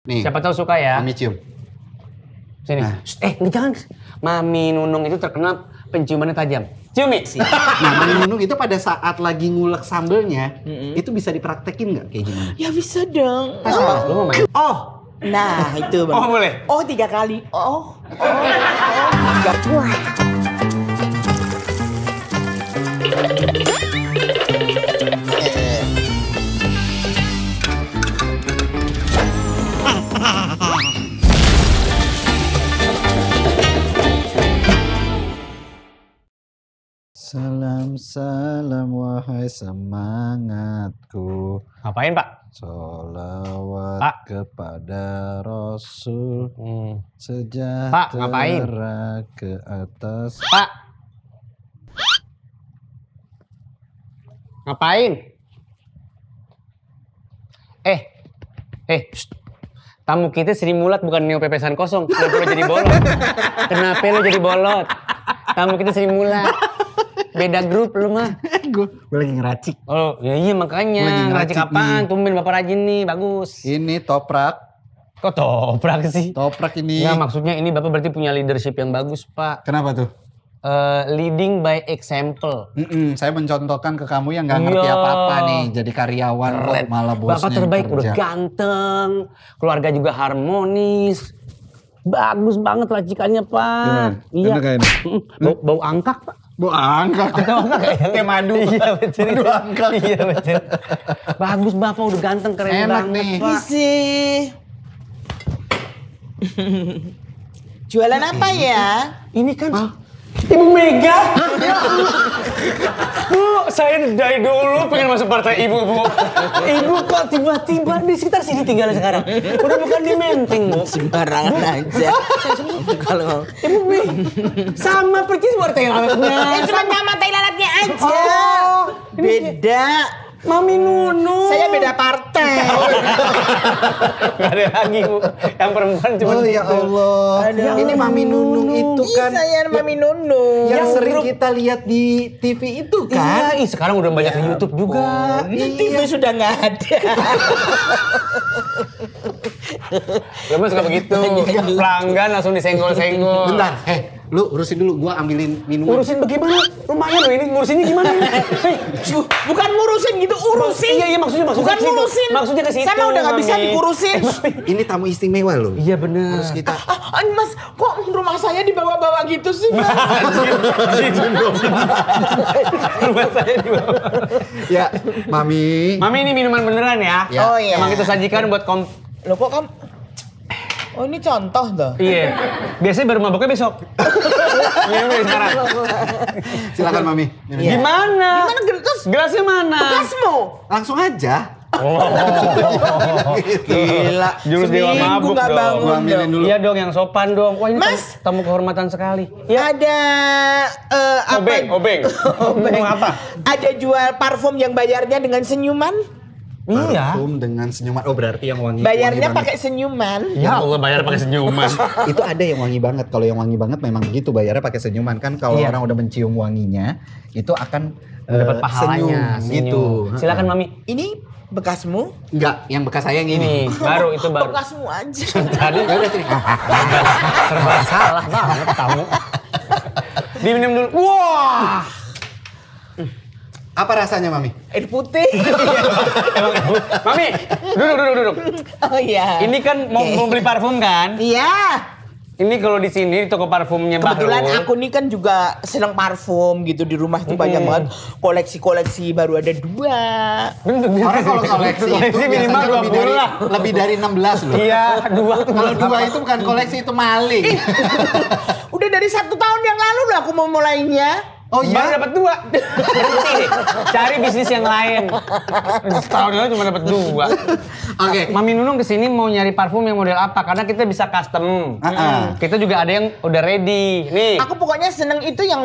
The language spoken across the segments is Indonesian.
Nih. Siapa tahu suka ya. Mami cium. Sini. Nah. Jangan. Mami Nunung itu terkenal penciumannya tajam. Cium nih. Nah, Mami Nunung itu pada saat lagi ngulek sambelnya, itu bisa dipraktekin nggak kayak gimana? Ya bisa dong. Lu mau main? Oh, nah itu bang. Oh boleh. Oh 3 kali. Oh. Salam salam wahai semangatku. Ngapain Pak? Sholawat Pak. kepada Rasul. Sejahtera Pak, ngapain? ke atas. Pak. Ngapain? Shh. Tamu kita Sri Mulat bukan Neo pepesan kosong. Kenapa lo jadi bolot? Kenapa lo jadi bolot? Tamu kita Sri Mulat. Beda grup lu mah. Gue lagi ngeracik. Oh, ya iya makanya. Lagi Ngeracik ngeracik apaan? nih. Tumben Bapak rajin nih, bagus. Ini toprak. Kok toprak sih? Toprak ini. Nggak, maksudnya ini Bapak berarti punya leadership yang bagus, Pak. Kenapa tuh? Leading by example. Saya mencontohkan ke kamu yang nggak ngerti Iya. apa-apa nih. Jadi karyawan kok malah bosnya Bapak terbaik, yang udah kerja. ganteng. Keluarga juga harmonis. Bagus banget racikannya, Pak. Gimana? Enak kayaknya? Bau angkak, Pak. Bu angkat. Atau angkak ya? Kayak madu. Iya betul. Madu angkak. Iya betul. Bagus Bapak, udah ganteng, keren Enak banget, nih. Pak. Isi. Jualan apa ya? Ini kan Ibu Mega. Bu, saya dari dulu pengen masuk partai Ibu, Bu. Ibu kok tiba-tiba di sekitar sini tinggal sekarang. Udah bukan di Menteng, Bu. Sembarangan aja. Kalau Ibu Mega sama persis partai lalatnya. cuma nama tai lalatnya aja. Oh, Beda. Mami Nunu. Saya beda partai. Gak ada lagi, Bu. Yang perempuan cuma Oh ya gitu. Allah. Ini Mami Nunung itu kan Saya Mami Nunu. yang Yang sering grup- kita lihat di TV itu kan. Iya, sekarang udah banyak di YouTube juga. TV sudah nggak ada. Lu mah suka begitu. Pelanggan langsung disenggol-senggol. Bentar, lu urusin dulu, gua ambilin minuman. Ngurusin bagaimana? Lumayan loh ini, ngurusinnya gimana? Bukan ngurusin gitu, urusin. Iya, maksudnya Bukan ke situ. ngurusin. Maksudnya ke situ. Saya mah udah nggak bisa Mami. dikurusin. Ini tamu istimewa loh. Iya benar. Harus kita Mas, kok rumah saya dibawa-bawa gitu sih, Mas? Rumah saya di bawah. ya, Mami. Mami ini minuman beneran ya? Ya. Oh iya. Emang kita sajikan buat Loh kok kamu? Oh ini contoh tuh. Iya. Biasanya baru maboknya besok. Minum dari sekarang. Silakan Mami. Minum. Iya. Gimana? Gimana terus? Gelasnya mana? Bekasmu? Langsung aja. Gila. Jurus dewa Seminggu mabuk nggak dong. bangun Gua ambilin dong. dulu. Iya dong, yang sopan dong. Wah ini Mas. tamu kehormatan sekali. Ya. Ada Obeng. Ngomong apa? Ada jual parfum yang bayarnya dengan senyuman. Iya. Parfum dengan senyuman. Oh berarti yang wangi. Bayarnya wangi pakai senyuman. Ya Allah, bayar pakai senyuman. banget. Itu ada yang wangi banget. Kalau yang wangi banget memang begitu bayarnya pakai senyuman kan. Kalau Iya. orang udah mencium wanginya, itu akan Dapat pahalanya. senyum, gitu. Silakan Mami. Ini bekasmu? Enggak, yang bekas saya yang ini. Ini baru itu baru. Bekasmu aja. Tadi Ya udah sini. serba salah banget tamu. Diminum dulu. Wah. Apa rasanya Mami? Air putih. Mami, duduk. Oh iya. Ini kan mau beli parfum kan? Iya. Ini kalau di sini di toko parfumnya Kebetulan Bahrul. aku nih kan juga senang parfum gitu, di rumah tuh banyak banget koleksi-koleksi, baru ada 2. Orang kalau koleksi itu Koleksi minimal biasanya 20 lah. lebih dari 16 loh. Iya, 2 tuh. Kalau 2 itu bukan koleksi, itu maling. Udah dari 1 tahun yang lalu loh aku mau mulainya. Oh Baru iya? dapat 2. Berhenti deh. Cari bisnis yang lain. Setahun lalu cuma dapat 2. Oke. Mami Nunung kesini mau nyari parfum yang model apa? Karena kita bisa custom. Kita juga ada yang udah ready. Nih. Aku pokoknya seneng itu yang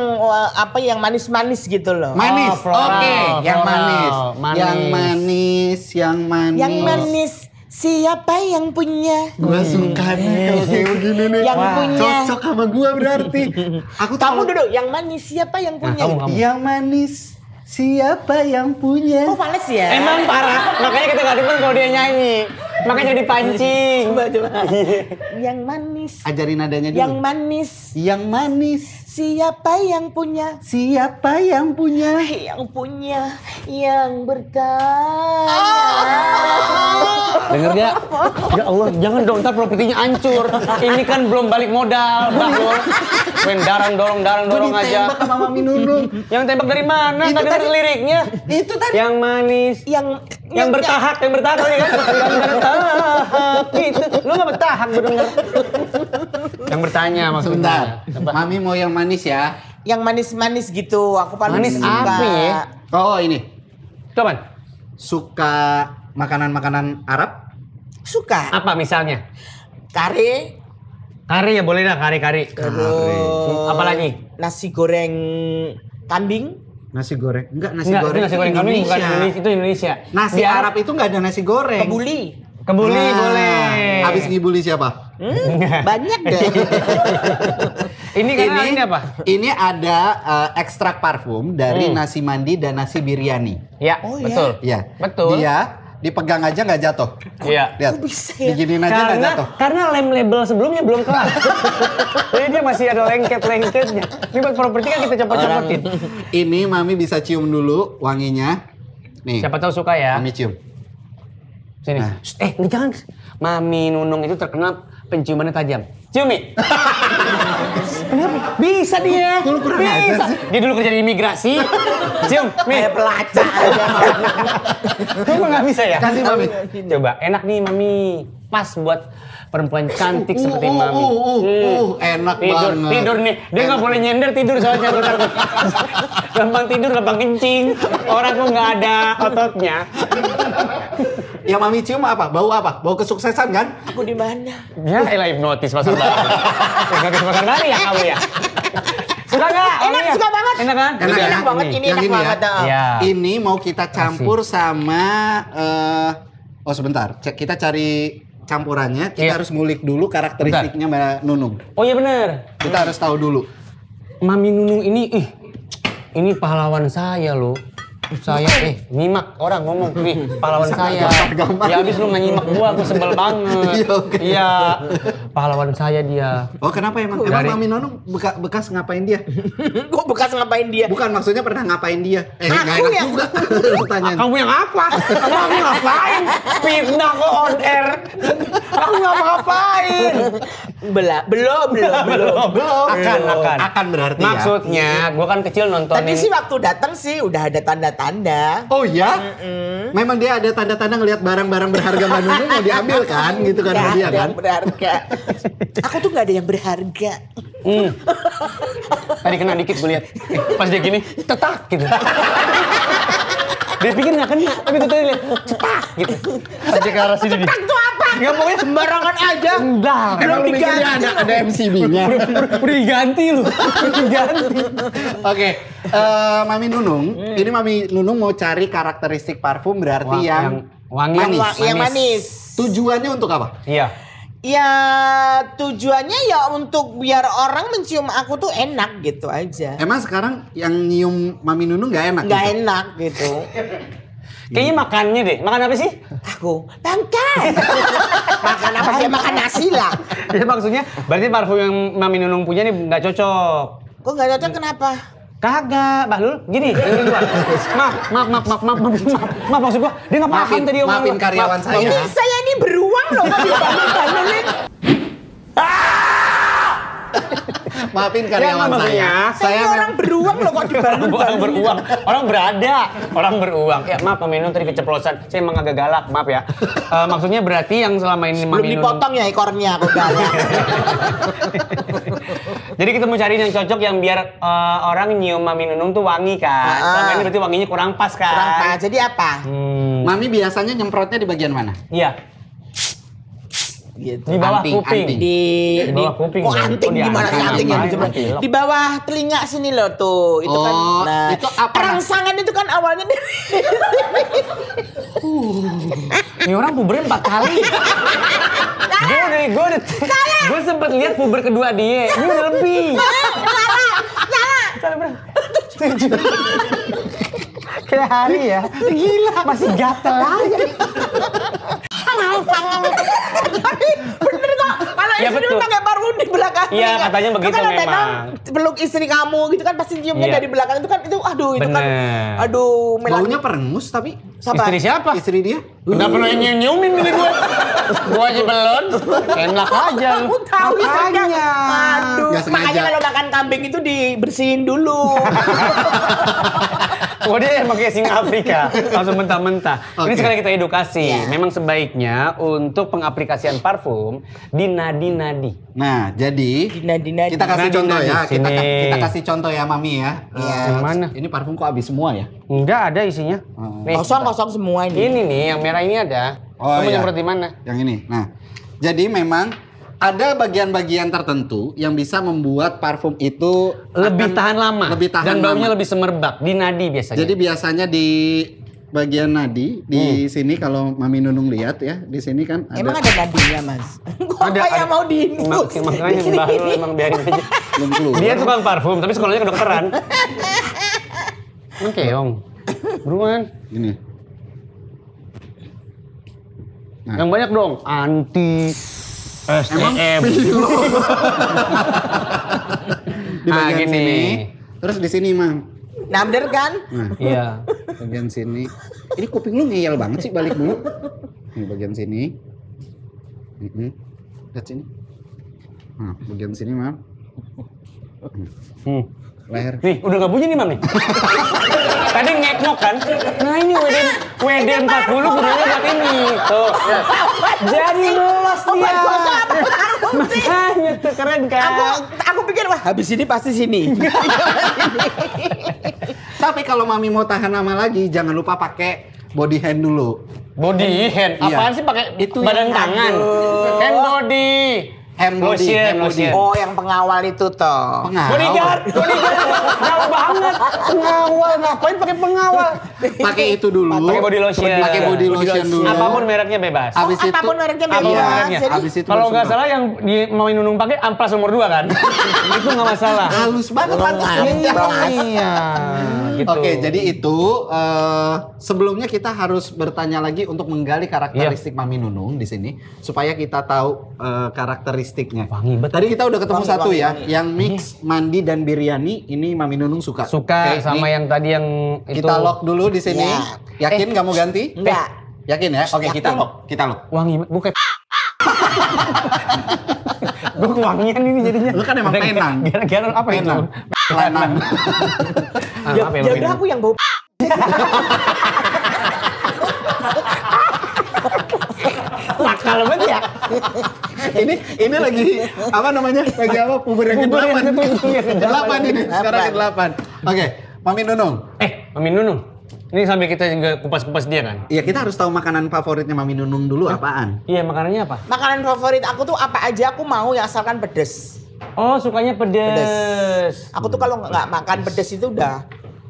yang manis-manis gitu loh. Manis. Oh, floral, Oke, yang floral. manis. Manis. Yang manis, yang manis. Yang manis. Siapa yang punya? Gua suka nih kalau kayak begini nih. Yang Wah, punya. cocok sama gua berarti. Aku Kamu tahu duduk, yang manis siapa yang punya? kamu. yang manis. Siapa yang punya? Oh males ya? Emang parah. Makanya kita gak demen kalau dia nyanyi. Makanya jadi pancing. Coba. Yang manis. Ajarin nadanya dulu. Yang manis. Yang manis. Siapa yang punya? Siapa yang punya? Yang punya. Yang bertanya. Denger gak? Ya Allah, jangan dong, ntar propertinya hancur. Ini kan belum balik modal, Bahlul. Main dorong aja. Ditembak sama Mami Nunung. Yang tembak dari mana? Itu Nggak denger tadi. liriknya. Itu tadi. Yang manis. Yang bertahap ya kan? Yang bertahap. Itu. Lu nggak bertahap, bener. Yang bertanya maksudnya. Sebentar. Mami mau yang manis ya. Yang manis-manis gitu. Aku paling Manis suka. apa ya? Oh ini. Coba. Suka makanan-makanan Arab? Suka. Apa misalnya? Kare. Kari ya boleh dah, kari. Terus. Apalagi? Nasi goreng kambing. Nasi goreng. Enggak, nasi Enggak, goreng. itu nasi goreng kami bukan Indonesia, itu Indonesia. Nasi Di Arab itu enggak ada nasi goreng. Kebuli. Kebuli Nah, boleh. Habis ngibuli siapa? Banyak deh. Ini karena ini apa? Ini ada ekstrak parfum dari nasi mandi dan nasi biryani. Ya, Oh, ya? betul. Iya. Betul. Dia dipegang aja nggak jatuh. Iya. Lihat. bisa ya? Diginiin aja nggak jatuh. Karena lem label sebelumnya belum kelar. Jadi dia masih ada lengket-lengketnya. Ini buat properti kan kita copot-copotin. Ini Mami bisa cium dulu wanginya. Nih. Siapa tahu suka ya. Mami cium. Sini. Nah. Ini jangan. Mami Nunung itu terkenal penciumannya tajam. Ciumi. Kenapa? Bisa dia. Bisa. Dia dulu kerja di imigrasi. Cium. Mi. Kayak pelacak aja. Kamu nggak bisa ya? Kasih Mami. Coba. Enak nih Mami. Pas buat perempuan cantik seperti Mami. Enak Tidur, banget. tidur nih. Dia nggak boleh nyender tidur soalnya. Gampang tidur, gampang kencing. Orang kok nggak ada ototnya. Yang Mami cium apa? Bau apa? Bau kesuksesan kan? Aku di mana? Ya, elah hipnotis pasar baru. Hipnotis pasar baru ya kamu ya? Suka nggak? Enak, suka banget. Enak kan? Enak, Enak ya? banget ini, Yang enak ini ya? banget. Iya. Ini mau kita campur sama oh sebentar, kita cari campurannya. Kita Iya. harus ngulik dulu karakteristiknya Mbak Nunung. Oh iya bener. Kita harus tahu dulu. Mami Nunung ini, ini pahlawan saya loh. Saya, nyimak orang ngomong, pahlawan saya. gampang. Ya abis lu nggak nyimak gua, aku sebel banget. Iya, oke. Iya, pahlawan saya dia. Oh kenapa emang? Dari- Emang Mami Nunung bekas ngapain dia? Kok bekas ngapain dia? Bukan maksudnya pernah ngapain dia? Nggak Aku enak ya? juga pertanyaan. Kamu yang apa? Kamu ngapain? Fitnah kok on air. Kamu ngapa-ngapain? Belum. Akan berarti ya. Maksudnya, gua kan kecil nontonin. Tadi sih waktu datang sih udah ada tanda-tanda. Oh ya? Memang dia ada tanda-tanda ngelihat barang-barang berharga Mbak Nunung mau diambil kan? Gitu kan sama Nggak dia ada kan? yang berharga. Aku tuh nggak ada yang berharga. Tadi kena dikit gue lihat. Pas dia gini, tetak gitu. Dia pikir nggak kena, tapi gue tadi lihat cetak gitu. Aja ke arah sini. Cetak tuh apa? Ya pokoknya Sembarangan aja. enggak. Emang lu mikirnya ada MCB-nya? Udah diganti lu. Diganti. Oke, Mami Nunung, ini Mami Nunung mau cari karakteristik parfum berarti yang wangi, manis. Yang manis. Tujuannya untuk apa? Iya. Ya tujuannya ya untuk biar orang mencium aku tuh enak gitu aja. Emang sekarang yang nyium Mami Nunung nggak enak? Nggak gitu? enak gitu. Kayaknya makannya deh. Makan apa sih? Aku bangkai. Makan apa sih? Makan nasi lah. Ya, maksudnya berarti parfum yang Mami Nunung punya nih nggak cocok. Kok nggak cocok kenapa? Kagak, Bahlul. Gini, dengerin gua. Maaf, maksud gua. Dia nggak paham tadi omongan maafin gua. karyawan saya. Ini saya ini beruang loh kok dibangun-bangunin. Maafin Ya, karyawan maksudnya, saya. Saya ini orang beruang loh kok Orang dibangun-bangunin. beruang, orang beruang. Ya maaf Mami Nunung tadi keceplosan. Saya emang agak galak, maaf ya. Maksudnya berarti yang selama ini Belum Mami Nunung. dipotong ya ekornya aku galak. Jadi kita mau cari yang cocok yang biar orang nyium Mami Nunung tuh wangi kan. Selama ini berarti wanginya kurang pas kan. Kurang pas. Jadi apa? Mami biasanya nyemprotnya di bagian mana? Iya. Gitu. Di bawah Anting, kuping. anting. Di bawah kuping. Kok anting Oh, di gimana sih anting. anting yang Anting. disebut? Di bawah telinga sini loh tuh. Itu kan. Oh, Nah, itu apa? rangsangan itu kan awalnya dari Ini orang pubernya 4 kali. Gue sempet lihat puber kedua dia. Ini udah lebih. Salah berapa? 7. Kayak hari ya. Gila. Masih gatel aja. Tapi bener kok. Kalau Ya, istri betul. pakai parfum di belakang. Iya, katanya begitu Itu kan ada memang. peluk istri kamu gitu kan pasti ciumnya Iya. dari belakang itu kan itu aduh itu kan Bener. aduh Baunya perengus tapi Sabar. Istri siapa? istri dia. Udah pernah nyium-nyiumin ini gue. Gue aja belum. Enak aja. Kamu tahu istrinya. Makanya. Aduh, Nggak sengaja. makanya kalau makan kambing itu dibersihin dulu. Oh dia emang kayak singa Afrika, langsung mentah-mentah. Ini Oke. sekarang kita edukasi. Iya. Memang sebaiknya untuk pengaplikasian parfum di nadi-nadi. Nah, jadi Dina-dina. kita kasih Nadi, contoh nadi. ya. Sini. Kita kasih contoh ya, Mami ya. Iya. Yang mana? Ini parfum kok habis semua ya? Enggak ada isinya. Nih, Kosong semua ini. ini nih yang merah ini ada. Oh, Kamu iya. nyemprot di mana? Yang ini. Nah, jadi memang ada bagian-bagian tertentu yang bisa membuat parfum itu Lebih akan tahan lama. Lebih tahan dan baunya lama. lebih semerbak di nadi biasanya. Jadi biasanya di bagian nadi di sini kalau Mami Nunung lihat ya, di sini kan ada Emang ada nadinya, Mas? Kok Ada, kayak ada. mau diinfus? Makanya Mbah lu emang biarin aja. belum keluar. Dia tukang parfum tapi sekolahnya kedokteran. Emang keong. Buruan. Gini. Nah. Yang banyak dong. Anti Emang STM. di Ah, bagian gini. sini. Terus di sini, Mam. Nah, bener kan? Nah, Iya. bagian sini. Ini kuping lu ngeyel banget sih, balik dulu. Nih bagian sini. Lihat sini. Nah, bagian sini, Mam. Hmm. Leher. Nih, udah gak bunyi nih, Mam nih. Tadi ngeknok kan? Nah, ini WD 40 gunanya buat ini. Tuh. Ya. Jadi luas Obat dia. gosok apa parfum sih? Makanya tuh keren kan? Aku pikir wah habis ini pasti sini. Tapi kalau Mami mau tahan lama lagi, jangan lupa pakai body hand dulu. Body hand. Iya. Apaan sih pakai Itu badan yang- tangan? Aduh. Hand body. Hand body, Lotion, hand body. lotion. Oh, yang pengawal itu toh. Bodyguard. Jauh banget. Pengawal ngapain pakai pengawal? Pakai itu dulu. Pakai body lotion. Pakai body lotion dulu. Apapun mereknya bebas. Habis itu Apapun mereknya Apapun bebas. mereknya. Jadi habis itu Kalau nggak bersemprot. salah yang di mau Nunung pakai amplas nomor 2 kan? Itu nggak masalah. halus banget Iya. Gitu. Oke, jadi itu sebelumnya kita harus bertanya lagi untuk menggali karakteristik Mami Nunung di sini supaya kita tahu karakteristiknya. Wangi banget. Tadi kita udah ketemu Wangi, satu wangi, ya, wangi. yang mix mandi dan biryani. Ini Mami Nunung suka. Suka Oke, sama ini yang tadi yang itu. kita lock dulu di sini. Ya. Yakin nggak mau ganti? enggak. Yakin ya? Oke, Yakin. kita lock. Kita lock. Wangi banget. Gue kayak gue wangian ini jadinya. Lu kan emang penang. Gara-gara apa itu? Penang. Penang. Ah, Ya, apa ya udah aku yang bau. Nakal banget ya. ini lagi apa namanya? Lagi apa? Puber yang Puber yang ke-8. ke-7, ya, ke-8. 8 ini. Sekarang ke-8. Oke, Mami Nunung. Mami Nunung. Ini sambil kita juga kupas-kupas dia kan? Iya, kita harus tahu makanan favoritnya Mami Nunung dulu apaan. Iya, makanannya apa? Makanan favorit aku tuh apa aja aku mau yang asalkan pedes. Oh, sukanya pedes. Aku tuh kalau nggak makan pedes itu udah,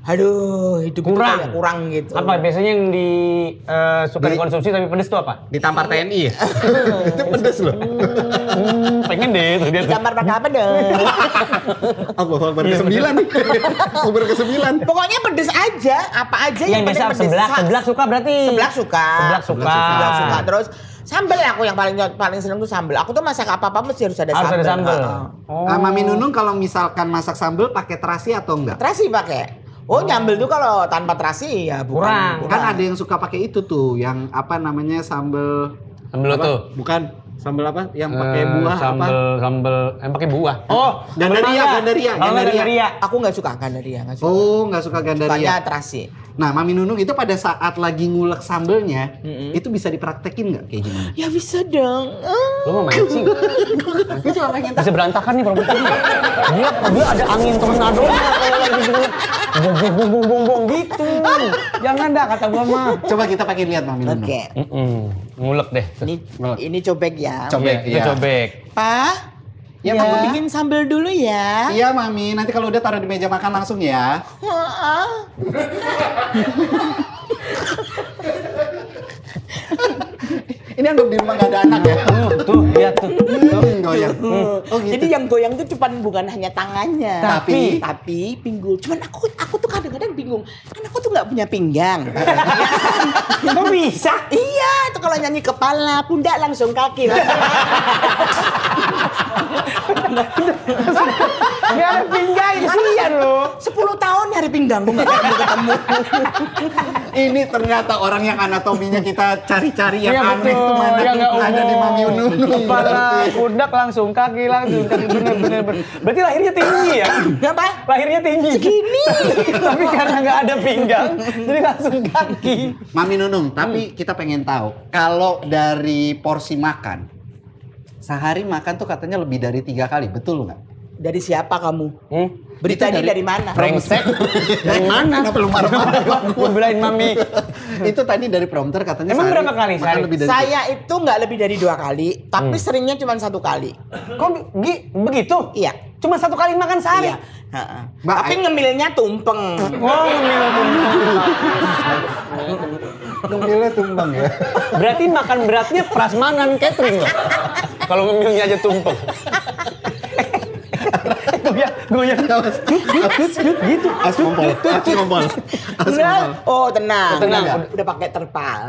aduh hidup itu Kurang. kayak kurang gitu. Apa biasanya yang suka Di- dikonsumsi tapi pedes tuh apa? Ditampar TNI ya? Itu pedes loh. Pengen deh tuh dia tuh. Gambar pakai apa dong? Aku Akbar ke-9 nih. Puber ke-9. Pokoknya pedes aja, apa aja Yang biasa penting pedes. seblak suka berarti. Seblak suka. Seblak suka. Seblak suka. Terus sambel aku yang paling seneng tuh sambel. Aku tuh masak apa mesti harus ada Harus sambel. ada sambel. Heeh. Oh. Mami Nunung kalau misalkan masak sambel pakai terasi atau enggak? Terasi pakai. Oh, nyambel tuh kalau tanpa terasi ya bukan. Kurang. Kan ada yang suka pakai itu tuh, yang apa namanya sambel Sambel apa? tuh. Bukan sambel apa? Yang pakai buah sambel, apa? Sambel yang pakai buah. Oh, Gandaria, gandaria, Kalau nggak gandaria. gandaria. Aku nggak suka gandaria, nggak suka. Oh, nggak suka Sukanya gandaria. terasi. Nah, Mami Nunung itu pada saat lagi ngulek sambelnya, itu bisa dipraktekin nggak kayak gimana? Ya bisa dong. Lu mau mancing? Gue cuma pengen tahu. Bisa berantakan nih properti ini. Dia ada angin tornado kalau lagi gitu. Bung bung bung gitu. Jangan dah kata gua mah. Coba kita pakai lihat Mami Nunung. Oke. Ngulek deh. Ini cobek ya. Cobek, Iya, itu iya. cobek. Pak, Ya, aku Ma. bikin sambal dulu ya. Iya, Mami. Nanti kalau udah taruh di meja makan langsung ya. Ini anggap di rumah gak ada anak ya? Tuh, lihat tuh. Goyang. Oh gitu. Jadi yang goyang itu bukan hanya tangannya. Tapi pinggul. Cuman aku tuh kadang-kadang bingung. Kan aku tuh nggak punya pinggang. Kok bisa? Iya, itu kalau nyanyi kepala, pundak langsung kaki. Gak ada pinggang, kasihan lo. 10 tahun nyari pinggangku nggak ketemu. ini ternyata orang yang anatominya kita cari-cari yang Iya, aneh betul. itu mana Yang nggak ada di umum. Mami Nunung. Kepala, pundak langsung kaki. Bener. Berarti lahirnya tinggi ya? Kenapa? Lahirnya tinggi. Segini. Tapi karena nggak ada pinggang, jadi langsung kaki. Mami Nunung, tapi kita pengen tahu kalau dari porsi makan sehari makan tuh katanya lebih dari 3 kali, betul nggak? Dari siapa kamu? Berita Itu ini dari mana? Brengsek. Dari mana? Kenapa lu marah-marah? Mau belain mami. Itu tadi dari prompter katanya Emang sehari berapa kali makan sehari? lebih dari Saya itu nggak lebih dari 2 kali, tapi seringnya cuma 1 kali. Kok begitu? Iya. Cuma 1 kali makan sehari? Iya. Heeh. Mbak, Tapi ngemilnya tumpeng. Oh, ngemilnya tumbang ya. berarti makan beratnya prasmanan catering loh. Kalau ngemilnya aja tumpeng. Goyang. gitu. As ngompol. Oh tenang. Tenang. Udah pakai terpal.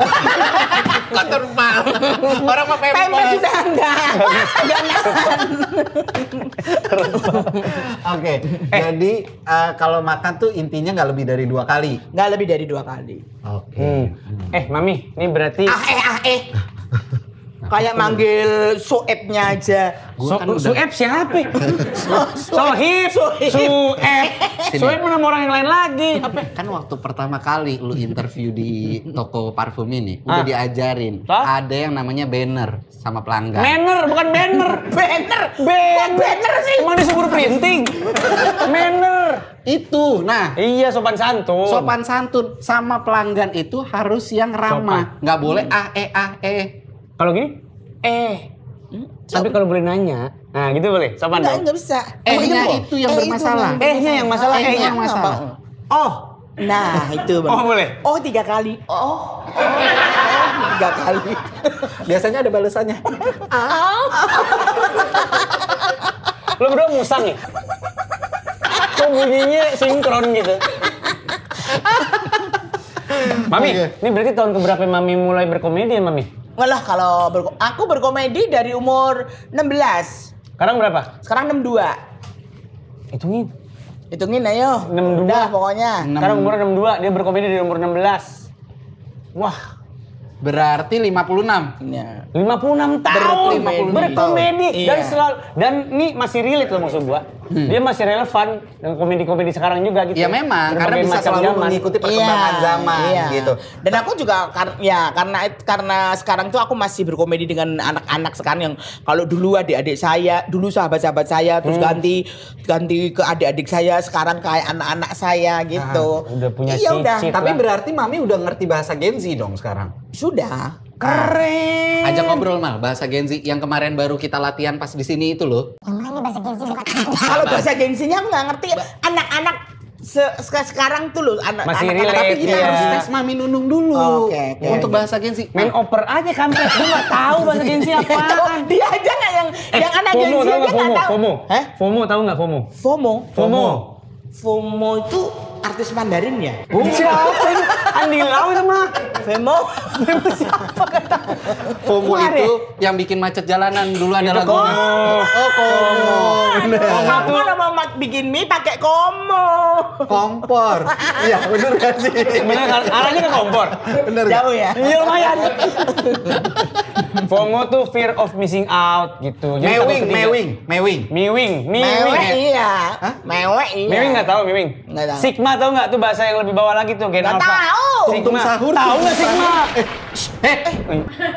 Kok terpal. Orang mau Pempes sudah enggak. Oke, jadi kalau makan tuh intinya nggak lebih dari 2 kali. Nggak lebih dari 2 kali. Oke. Mami, ini berarti Kayak manggil soebnya aja. Sueb siapa? Sohib. Sohib. Sueb mana orang yang lain lagi? Kan waktu pertama kali lu interview di toko parfum ini udah diajarin Hah? ada yang namanya banner sama pelanggan. Manner, bukan banner. Banner sih. Emang disuruh printing. Manner. Itu, nah Iya, sopan santun. sopan santun sama pelanggan itu harus yang ramah, nggak boleh Kalau gini? Tapi kalau boleh nanya, nah gitu boleh. Sopan dong. Nggak bisa. nya itu yang bermasalah. Nya yang masalah. nya yang masalah. Oh. Nah itu Bang. Oh, boleh. Oh 3 kali. Oh 3 kali. Biasanya ada balasannya. Lo berdua musang ya? Kok bunyinya sinkron gitu? Mami, Oke. ini berarti tahun keberapa Mami mulai berkomedi ya Mami? Walah kalau aku berkomedi dari umur 16. Sekarang berapa? Sekarang 62. Hitungin. Hitungin ayo. 62. Udah pokoknya. Sekarang umur 62, dia berkomedi dari umur 16. Wah, Berarti 56. Ya. 56 tahun berkomedi Iya. dan selalu dan ini masih relate loh maksud gua. Dia masih relevan dengan komedi-komedi sekarang juga gitu. Ya memang, karena Berbagai bisa macam selalu zaman. mengikuti perkembangan zaman gitu. Dan aku juga karena sekarang tuh aku masih berkomedi dengan anak-anak sekarang yang kalau dulu adik-adik saya, dulu sahabat-sahabat saya terus ganti ke adik-adik saya, sekarang kayak anak-anak saya gitu. Udah punya Iya udah. cicit. Tapi lah. berarti Mami udah ngerti bahasa Gen Z dong sekarang. Sudah. Keren. Ajak ngobrol mal bahasa Gen Z yang kemarin baru kita latihan pas di sini itu loh. Kalau bahasa gengsinya aku nggak ngerti. Anak-anak sekarang tuh loh Masih anak-anak relate, Tapi kita Iya. harus tes Mami Nunung dulu Oke. untuk bahasa Gen Z. Main oper aja kampret, gue gak tahu bahasa gengsi apaan. Dia aja nggak yang anak FOMO gengsi tau aja gak nggak FOMO? tahu. FOMO? Hah? FOMO tau gak FOMO? FOMO. FOMO itu artis Mandarin ya? Siapa itu? Andi Lau itu mah. FOMO. Siapa kata? FOMO Keluar itu yang bikin macet jalanan dulu ada lagu. Komo. Oh, Komo. Bener. Kamu kalau mau bikin mie pakai komo. Kompor. Iya, bener gak sih? Bener kan? Arahnya ke kompor. Bener gak? Jauh ya? Iya lumayan. FOMO tuh fear of missing out gitu. Jadi takut ketinggalan. Mewing. Miwing. Mewek iya. Hah? Mewek iya. Miwing nggak tahu Miwing? Nggak tahu. Sigma tahu nggak tuh bahasa yang lebih bawah lagi tuh Gen Nggak Alpha. tahu. Untung Sigma. sahur. Tahu nggak Sigma?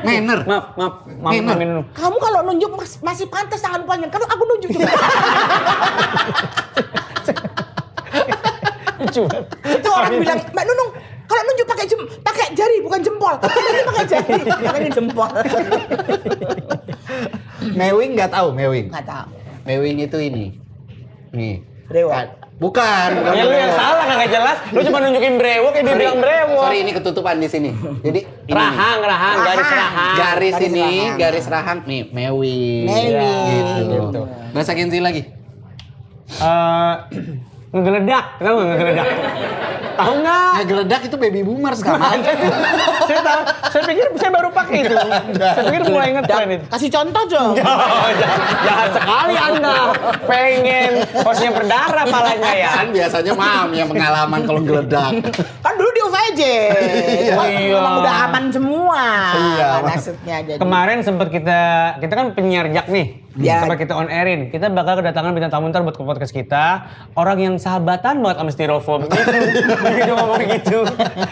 Manner. Maaf. Minor. Minum. Kamu kalau nunjuk masih pantas tangan panjang. Kalau aku nunjuk juga. Cuman. Itu orang bilang, Mbak Nunung, kalau nunjuk pakai jari bukan jempol. Ini pakai jari, makanya jempol. Mewing nggak tahu Mewing. Nggak tahu. Mewing itu ini. Nih. Dewa. Bukan. Ya lu yang salah kagak jelas. Lu cuma nunjukin brewok kayak dia bilang brewok. Sorry, ini ketutupan di sini. Jadi ini Rahang, garis rahang. garis ini, rahang. garis rahang nih, Mewi. Mewi. Gitu. Bahasa Kenzi lagi. Ngegeledak, tahu nggak ngegeledak? Tahu nggak? Ngegeledak itu baby boomers kan? Saya tahu. Saya pikir saya baru pakai itu. Saya pikir mulai ngetren itu. Kasih contoh dong. Oh, jahat sekali Anda. Pengen hostnya berdarah palanya ya. Kan biasanya mam yang pengalaman kalau geledak. Kan dulu di UVJ. Iya. Emang udah aman semua. Iya. Maksudnya jadi. Kemarin sempat kita kan penyiar Jak nih. Ya. Sempat kita on airin. Kita bakal kedatangan bintang tamu ntar buat ke podcast kita. Orang yang sahabatan banget sama styrofoam gitu. Dia ngomong gitu.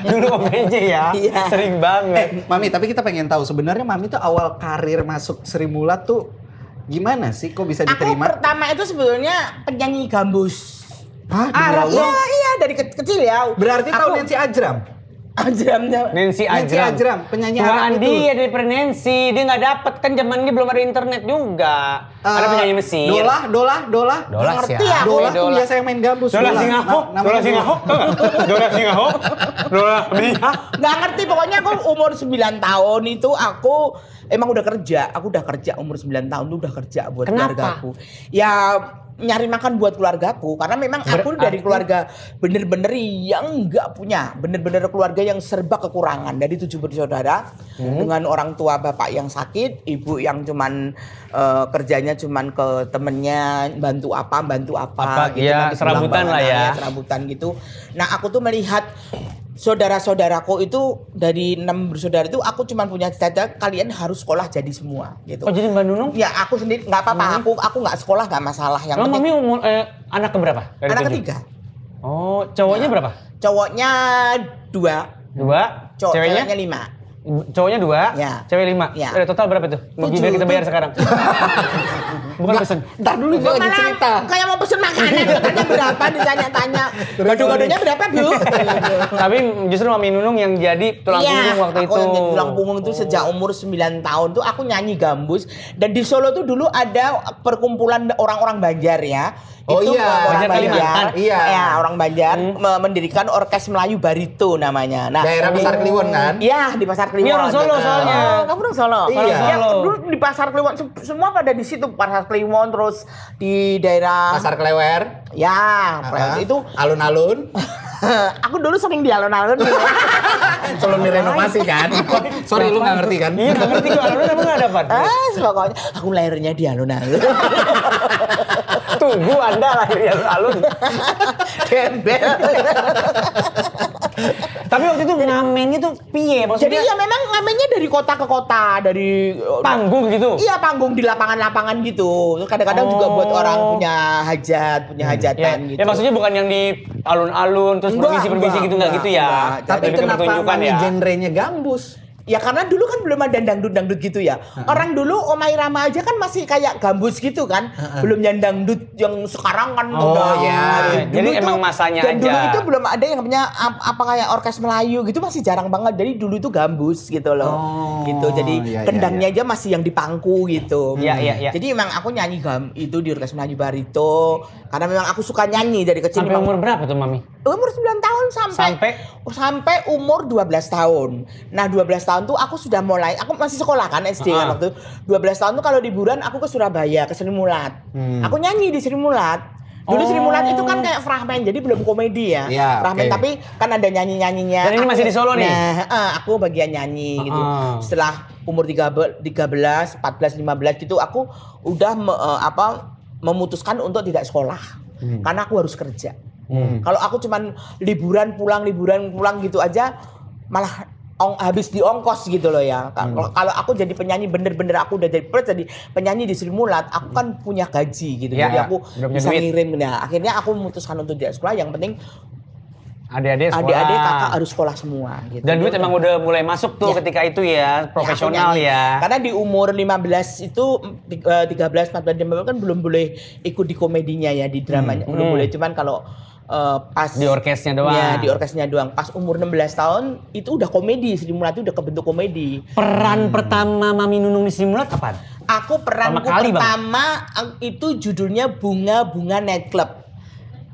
Dulu OPJ ya. Iya. Sering banget. Mami, tapi kita pengen tahu sebenarnya Mami tuh awal karir masuk Sri Mulat tuh gimana sih? Kok bisa Aku diterima? pertama itu sebetulnya penyanyi gambus. Hah, demi Allah? Iya, dari kecil ya. Berarti Aku- tahu Nancy Ajram? Ajramnya. Nancy Nancy Ajram. Ajram, penyanyi Tuaan Arab itu. dia dari Nancy. Dia nggak dapet kan zamannya belum ada internet juga. Ada penyanyi Mesir. Dola Dola Ngerti siapa? ya? Dola tuh Dola. biasa yang main gambus. Dola Singaho. Dola Singaho. Tau nggak? Dola Singaho. Dola Bia. Nggak ngerti, pokoknya aku umur 9 tahun itu aku emang udah kerja. Aku udah kerja umur 9 tahun tuh udah kerja buat Kenapa? keluargaku. Ya nyari makan buat keluargaku karena memang aku dari keluarga bener-bener yang nggak punya, bener-bener keluarga yang serba kekurangan. Dari 7 bersaudara dengan orang tua bapak yang sakit, ibu yang cuman kerjanya cuman ke temennya bantu apa gitu, ya, nanti pulang serabutan bawa lah ya. anaknya, serabutan gitu. Nah aku tuh melihat saudara-saudaraku itu dari 6 bersaudara itu aku cuma punya cita-cita kalian harus sekolah jadi semua gitu. Oh jadi Mbak Nunung? Ya aku sendiri nggak apa-apa, aku nggak sekolah nggak masalah. Yang Emang penting Mami umur anak keberapa? Dari anak 7? ketiga. Oh, cowoknya berapa? Cowoknya 2, 2. ceweknya Ceweknya? 5. Cowoknya 2, Ya. cewek 5. Ya. Ada total berapa tuh? Mau 7. biar kita bayar sekarang. Bukan pesen. Ntar dulu gue lagi cerita. Kayak mau pesen makanan, ditanya berapa, ditanya-tanya. Gado-gadonya berapa, Bu? Tapi justru Mami Nunung yang jadi tulang punggung waktu aku itu. yang jadi tulang punggung itu sejak umur 9 tahun tuh aku nyanyi gambus. Dan di Solo tuh dulu ada perkumpulan orang-orang Banjar ya. Oh Itu iya, orang Banjar Kalimantan. Iya. Ya, orang Banjar mendirikan Orkes Melayu Barito namanya. Nah, Daerah Pasar Kliwon kan? Iya, di Pasar Kliwon. Ini orang Solo soalnya. Oh, kamu orang Solo? Iya. Ya, dulu di Pasar Kliwon semua pada di situ. Pasar Kliwon terus di daerah Pasar Klewer. ya, itu alun-alun. aku dulu sering di alun-alun. Sebelum direnovasi kan? Sorry lu nggak ngerti kan? Iya, nggak ngerti gue. Alun emang nggak dapat. Pokoknya aku lahirnya di alun-alun. Tunggu Anda lahir di alun-alun. Gembel. Tapi waktu itu ngamennya tuh piye? Jadi Maksudnya ya memang ngamennya dari kota ke kota, dari panggung gitu? Iya, panggung di lapangan-lapangan gitu. Terus kadang-kadang juga buat orang punya hajat, punya hajatan gitu. Ya maksudnya bukan yang di alun-alun terus provinsi-provinsi gitu nggak gitu ya. enggak. Tapi Lebih ke kenapa pertunjukan Mami ya. genrenya gambus? Ya karena dulu kan belum ada dangdut-dangdut gitu ya. Orang dulu Omai Rama aja kan masih kayak gambus gitu kan. Belum yang dangdut yang sekarang kan Oh, udah. ya. Jadi emang masanya dan aja. dulu itu belum ada yang punya apa kayak orkes Melayu gitu, masih jarang banget. Jadi dulu itu gambus gitu loh. Oh, Gitu. Jadi iya, iya, kendangnya aja masih yang di pangku gitu. Iya, iya, iya. Jadi emang aku nyanyi itu di orkes Melayu Barito karena memang aku suka nyanyi dari kecil. Sampai memang- umur berapa tuh Mami? Umur 9 tahun sampai umur 12 tahun. Nah, 12 tahun tuh aku sudah mulai, aku masih sekolah kan SD kan waktu. 12 tahun tuh kalau liburan aku ke Surabaya, ke Sri Mulat. Aku nyanyi di Sri Mulat. Dulu Sri Mulat itu kan kayak fragmen, jadi belum komedi ya. Iya, Fragmen, oke. tapi kan ada nyanyi-nyanyinya. Dan ini masih di Solo nih? Nah, aku bagian nyanyi gitu. Setelah umur 13, 14, 15 gitu aku udah memutuskan untuk tidak sekolah. Karena aku harus kerja. Kalau aku cuman liburan pulang gitu aja malah habis di ongkos gitu loh ya. Kalau aku jadi penyanyi bener-bener aku udah jadi penyanyi di Sri Mulat, aku kan punya gaji gitu. Ya, Jadi ya. aku Udah punya bisa duit. ngirim. Nah, akhirnya aku memutuskan untuk tidak sekolah, yang penting Adik-adik sekolah. adik-adik kakak harus sekolah semua gitu. Dan duit emang udah mulai masuk tuh Ya. ketika itu ya, profesional aku nyanyi. ya. Karena di umur 15 itu 13, 14, 15 kan belum boleh ikut di komedinya ya, di dramanya. Belum boleh, cuman kalau pas Di orkesnya doang. Ya, di orkesnya doang. Pas umur 16 tahun itu udah komedi, Sri Mulat itu udah kebentuk komedi. Peran pertama Mami Nunung di Sri Mulat kapan? Aku peranku Pertama kali, Bang. pertama itu judulnya Bunga-Bunga Nightclub.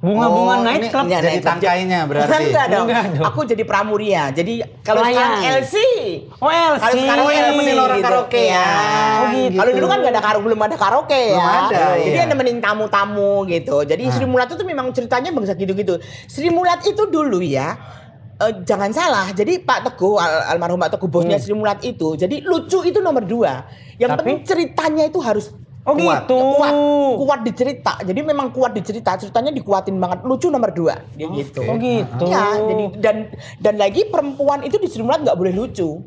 Bunga-bunga night ini club. Ya, jadi night club. tangkainya berarti. Enggak dong. Enggak dong. Aku jadi pramuria. Jadi kalau Pelayan. sekarang LC. Oh, LC. Kalau sekarang nemenin orang karaoke ya. Oh, gitu. Kalau dulu kan nggak ada belum ada karaoke ya. Belum ada, Jadi iya. yang nemenin tamu-tamu gitu. Jadi Sri Mulat itu memang ceritanya bangsa gitu-gitu. Sri Mulat itu dulu ya. Jangan salah. Jadi Pak Teguh almarhum Pak Teguh bosnya Sri Mulat itu. Jadi lucu itu nomor 2. Yang Tapi- penting ceritanya itu harus Oh Kuat. gitu. kuat di cerita. Jadi memang kuat di cerita. Ceritanya dikuatin banget. Lucu nomor 2. Gitu. Oh gitu. Ya, jadi dan lagi perempuan itu di Sri Mulat nggak boleh lucu.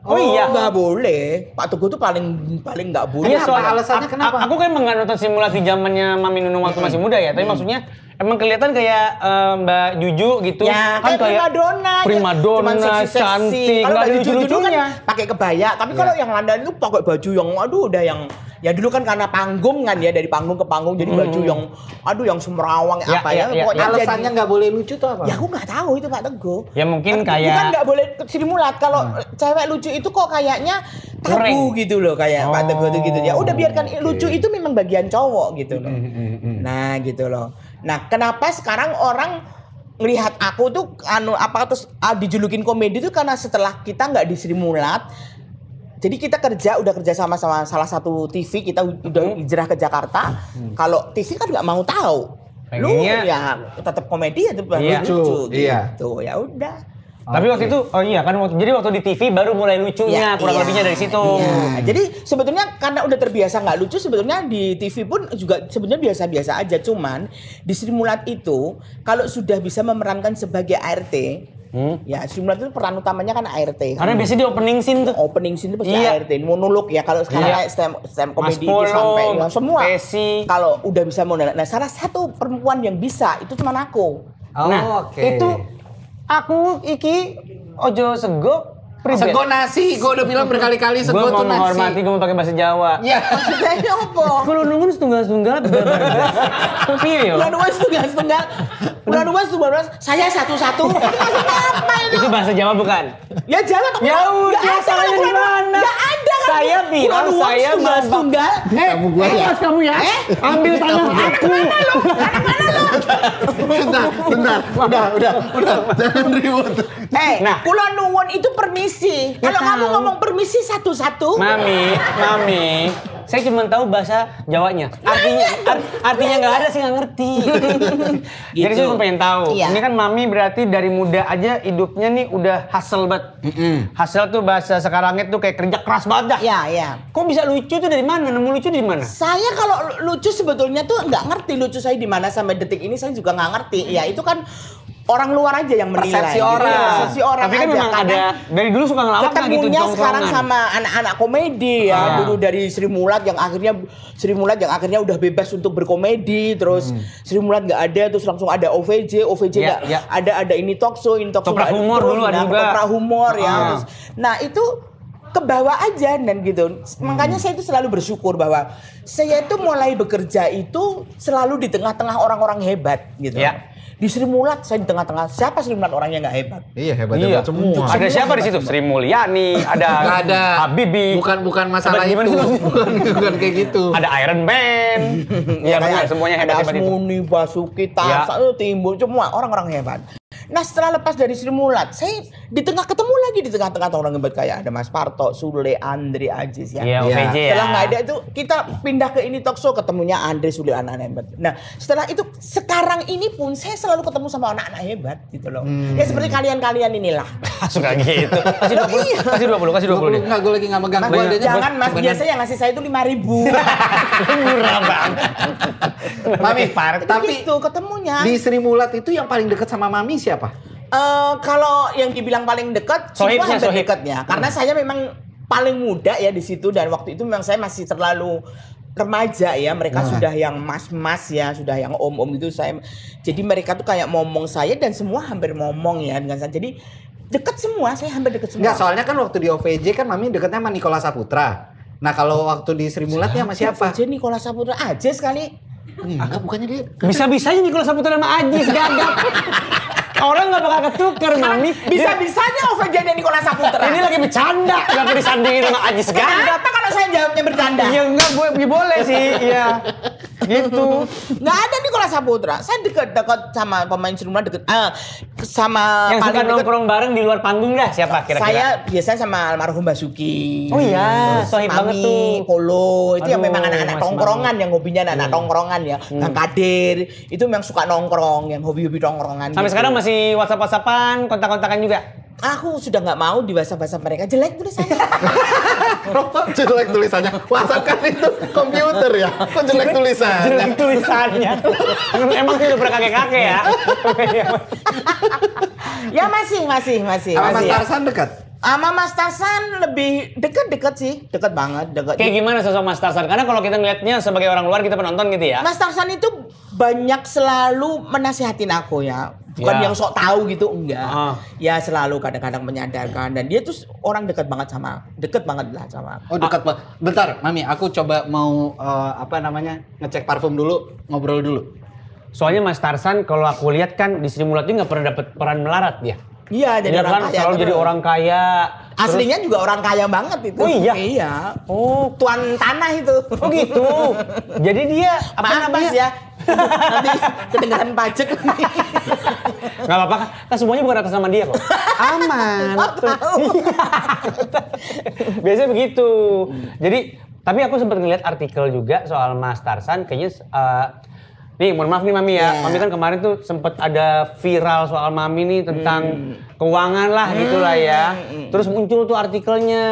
Oh iya. Nggak boleh. Pak Teguh tuh paling nggak boleh. Iya, soal alasannya kenapa? Aku kan nggak nonton simulasi zamannya Mami Nunung waktu masih muda ya, tapi maksudnya emang kelihatan kayak Mbak Juju gitu. Ya, kan kayak primadona. primadona, Cuman seksi-seksi. cantik, Kalau nggak ada Mbak Juju dulu lucu-lucunya. kan pakai kebaya, tapi kalau yang London itu pakai baju yang aduh udah yang ya dulu kan karena panggung kan ya dari panggung ke panggung jadi baju yang aduh yang semrawang Ya, apa ya, ya, ya. pokoknya Alasannya nggak boleh lucu tuh apa? ya aku nggak tahu itu Pak Teguh. Ya mungkin Bukan kayak nggak boleh Sri Mulat kalau cewek lucu itu kok kayaknya tabu Goreng. gitu loh kayak Pak Teguh tuh gitu. Ya udah biarkan oke. lucu itu memang bagian cowok gitu loh. Nah gitu loh. Nah kenapa sekarang orang ngelihat aku tuh terus dijulukin komedi tuh karena setelah kita nggak di Sri Mulat. Jadi kita udah kerja sama salah satu TV, kita udah hijrah ke Jakarta. Kalau TV kan nggak mau tahu. Lu Pengennya- ya tetap komedi ya tetap Iya. lucu Iya. gitu. Ya udah. tapi waktu itu oh iya kan jadi waktu di TV baru mulai lucunya, kurang iya. lebihnya dari situ. Iya. Jadi sebetulnya karena udah terbiasa nggak lucu, sebetulnya di TV pun juga sebenarnya biasa-biasa aja. Cuman di Sri Mulat itu kalau sudah bisa memerankan sebagai ART, ya Sri Mulat itu peran utamanya kan ART. Karena biasanya di opening scene tuh. Opening scene itu pasti Iya. ART, monolog ya. Kalau sekarang Iya. kayak stand comedy Mas itu sampai Polo, ya, semua. Pesi. Kalau udah bisa monolog. Nah, salah satu perempuan yang bisa itu cuma aku. Oh, Nah, oke. itu aku iki ojo sego pribadi. Sego nasi, gue udah bilang berkali-kali sego Gue tuh mau nasi. menghormati, gue mau pakai bahasa Jawa. Ya. Maksudnya apa? Kalau nunggu setunggal-setunggal, piye yo? Bulan dua setunggal. Bulan dua setunggal. Saya satu-satu. Maksudnya apa itu? Itu bahasa Jawa bukan? Ya jangan tapi Ya nggak udah, ada salahnya kan di bulan- mana? nggak ada kan Saya bilang bulan saya mau tunggal. Kamu gua ya. kamu ya. Ambil tanah aku. Bentar. Udah. Jangan ribut. Nah. Kula nuwun itu permisi. Ya Kalau kamu tahu. ngomong permisi satu-satu. Mami, saya cuma tahu bahasa Jawanya. Artinya nggak ada, saya nggak ngerti. Jadi Gitu. saya cuma pengen tahu. Iya. Ini kan Mami berarti dari muda aja hidupnya nih udah hustle banget. Hustle tuh bahasa sekarang itu kayak kerja keras banget dah. Ya, ya. Kok bisa lucu tuh dari mana? Nemu lucu dari mana? Saya kalau lucu sebetulnya tuh nggak ngerti lucu saya di mana sampai detik ini saya juga nggak ngerti. Ya itu kan orang luar aja yang menilai. Persepsi gitu. orang. Persepsi orang Tapi kan aja. memang Karena ada dari dulu suka ngelawak nggak gitu ketemunya sekarang jongkrongan. sama anak-anak komedi ya. Ah. Dulu dari Sri Mulat yang akhirnya udah bebas untuk berkomedi, terus Sri Mulat nggak ada, terus langsung ada OVJ Ya, nggak ya. ada ini talk show Toprak nggak humor terus, dulu ada nah, juga. Toprak humor ya. Ah. Terus, nah itu ke bawah aja dan gitu. Makanya saya itu selalu bersyukur bahwa saya itu mulai bekerja itu selalu di tengah-tengah orang-orang hebat gitu. Ya. Di Sri Mulat saya di tengah-tengah. Siapa Sri Mulat orangnya nggak hebat? Iya, hebat Iya. semua. Ada siapa di situ? Sri Mulyani, Nggak ada ada. Habibie. Bukan masalah Hebat itu. gimana sih? bukan kayak gitu. Ada Iron Man. Iya benar, semuanya ada hebat-hebat itu. Asmuni, Basuki, Tarsa, Timbul, semua orang-orang hebat. Nah setelah lepas dari Sri Mulat, saya ketemu lagi di tengah-tengah orang hebat kayak ada Mas Parto, Sule, Andre, Ajis ya. Iya, OVJ ya. Setelah nggak ada itu kita pindah ke ini talk show ketemunya Andre, Sule, anak-anak hebat. Nah setelah itu sekarang ini pun saya selalu ketemu sama anak-anak hebat gitu loh. Ya seperti kalian-kalian inilah. Suka gitu. Kasih 20. Iya. Kasih 20 deh. Enggak, gue lagi nggak megang. Mas, Gua adanya jangan buat Mas, beneran. biasa yang ngasih saya itu 5.000. Murah banget. Mami, tapi gitu ketemunya. di Sri Mulat itu yang paling dekat sama Mami siapa? Kalau yang dibilang paling dekat, semua Sohibnya, hampir sohib. dekat ya. Karena saya memang paling muda ya di situ dan waktu itu memang saya masih terlalu remaja ya. Mereka sudah yang mas-mas ya, sudah yang om-om gitu. Jadi mereka tuh kayak ngomong saya dan semua hampir ngomong ya dengan saya. Jadi dekat semua, saya hampir dekat semua. Enggak, soalnya kan waktu di OVJ kan Mami dekatnya sama Nikola Saputra. Nah, kalau waktu di Sri Mulat ya sama siapa? Jadi Nikola Saputra aja sekali. Enggak, bukannya dia. Bisa-bisanya nih kalau Saputra sama Ajis gagap. Orang nggak bakal ketuker, Mami. Bisa-bisanya OVJ dan Nikola Saputra. Ini lagi bercanda, nggak disandingin sama Ajis gagap. Kenapa kalau saya jawabnya bercanda? Ya enggak, boleh sih, iya. Gitu. Nggak ada Nicholas Saputra. Saya dekat sama pemain Sri Mulat sama Yang suka paling dekat. nongkrong bareng di luar panggung dah siapa kira-kira? Saya biasanya sama almarhum Basuki. Oh iya, Terus sohib banget Mami, tuh. Polo, itu yang Aduh, memang anak-anak Mas tongkrongan, yang hobinya anak-anak tongkrongan ya. Bang Kadir, itu memang suka nongkrong, yang hobi-hobi tongkrongan. Sampai gitu. sekarang masih WhatsApp-WhatsAppan, kontak-kontakan juga. Aku sudah nggak mau di bahasa mereka, jelek tulisannya. Jelek tulisannya. WhatsApp kan itu komputer ya. Kok jelek tulisannya? Jelek tulisannya. Emang sih udah pernah kakek-kakek ya? Ya masih. Sama Mas ya. Tarsan dekat? Sama Mas Tarsan lebih deket sih, deket banget, deket. Kayak gimana sosok Mas Tarsan? Karena kalau kita ngeliatnya sebagai orang luar, kita penonton gitu ya. Mas Tarsan itu banyak selalu menasihatin aku ya. Bukan Ya. yang sok tahu gitu, enggak. Ah. Ya selalu kadang-kadang menyadarkan. Dan dia tuh orang deket banget lah sama aku. Oh dekat Pak. Bentar, Mami, aku coba mau ngecek parfum dulu, ngobrol dulu. Soalnya Mas Tarsan kalau aku lihat kan di Sri Mulat juga nggak pernah dapet peran melarat dia. Iya, jadi Dia orang kan kaya. selalu jadi terus. orang kaya. Aslinya juga orang kaya banget itu. Oh iya? Iya. Oh, Tuan tanah itu. oh gitu. Jadi dia apa Maaf namanya? Mas ya. Nanti kedengeran pajak. Nggak apa-apa kan semuanya bukan atas nama dia kok. Aman. Biasanya begitu. Jadi tapi aku sempat ngeliat artikel juga soal Mas Tarsan kayaknya nih mohon maaf nih Mami ya. Mami kan kemarin tuh sempat ada viral soal Mami nih tentang keuangan lah gitulah ya. Terus muncul tuh artikelnya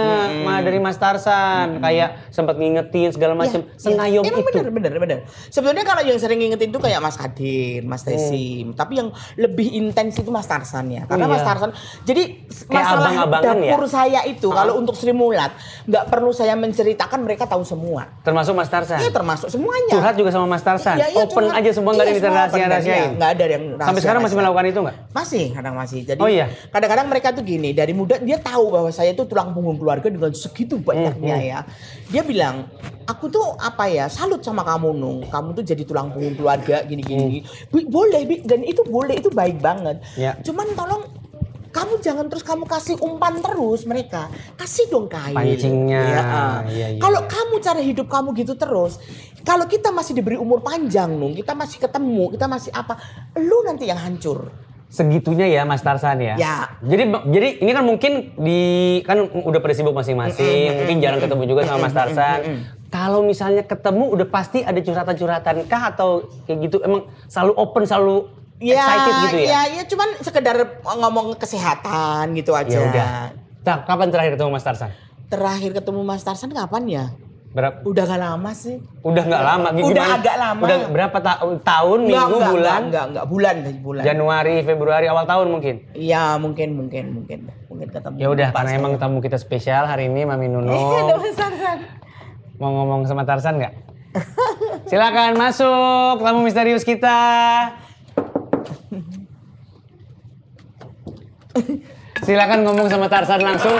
dari Mas Tarsan kayak sempat ngingetin segala macam. Sengayom Emang itu. bener. Sebetulnya kalau yang sering ngingetin tuh kayak Mas Kadir, Mas Tesim. Tapi yang lebih intens itu Mas Tarsan ya. Karena Oh, iya. Mas Tarsan, jadi Kayak masalah abang-abangan dapur ya? saya itu kalau untuk Sri Mulat nggak perlu saya menceritakan, mereka tahu semua. Termasuk Mas Tarsan. Iya termasuk semuanya. Curhat juga sama Mas Tarsan. Iya, Open curhat. aja semua nggak ada Iya, semua open, dirahasia-rahasiain. nggak ada yang Sampai sekarang masih melakukan itu nggak? Masih, kadang masih. Jadi Oh, iya? kadang-kadang mereka tuh gini, dari muda dia tahu bahwa saya itu tulang punggung keluarga dengan segitu banyaknya ya. Dia bilang, aku tuh salut sama kamu Nung. Kamu tuh jadi tulang punggung keluarga gini-gini. Boleh, dan itu boleh, itu baik banget. Ya. Cuman tolong kamu jangan terus kamu kasih umpan terus mereka. Kasih dong kail. Pancingnya. Ya. Iya. Kalau kamu cara hidup kamu gitu terus, kalau kita masih diberi umur panjang Nung, kita masih ketemu, kita masih apa, lu nanti yang hancur. Segitunya ya Mas Tarsan ya. Ya. Jadi ini kan mungkin kan udah pada sibuk masing-masing, mungkin jarang ketemu juga sama Mas Tarsan. Kalau misalnya ketemu udah pasti ada curhatan-curhatan kah atau kayak gitu? Emang selalu open, selalu excited gitu ya? Ya, cuman sekedar ngomong kesehatan gitu aja. Ya udah. Nah, kapan terakhir ketemu Mas Tarsan? Terakhir ketemu Mas Tarsan kapan ya? Berapa? Udah gak lama sih. Udah nggak lama. Udah agak lama. Udah berapa tahun, minggu, bulan? Enggak, bulan. Januari, Februari, awal tahun mungkin. Iya, mungkin ketemu. Ya udah, Pas karena emang tamu kita spesial hari ini Mami Nunung. Ada Mas Tarsan. Mau ngomong sama Tarsan nggak? Silakan masuk tamu misterius kita. Silakan ngomong sama Tarsan langsung.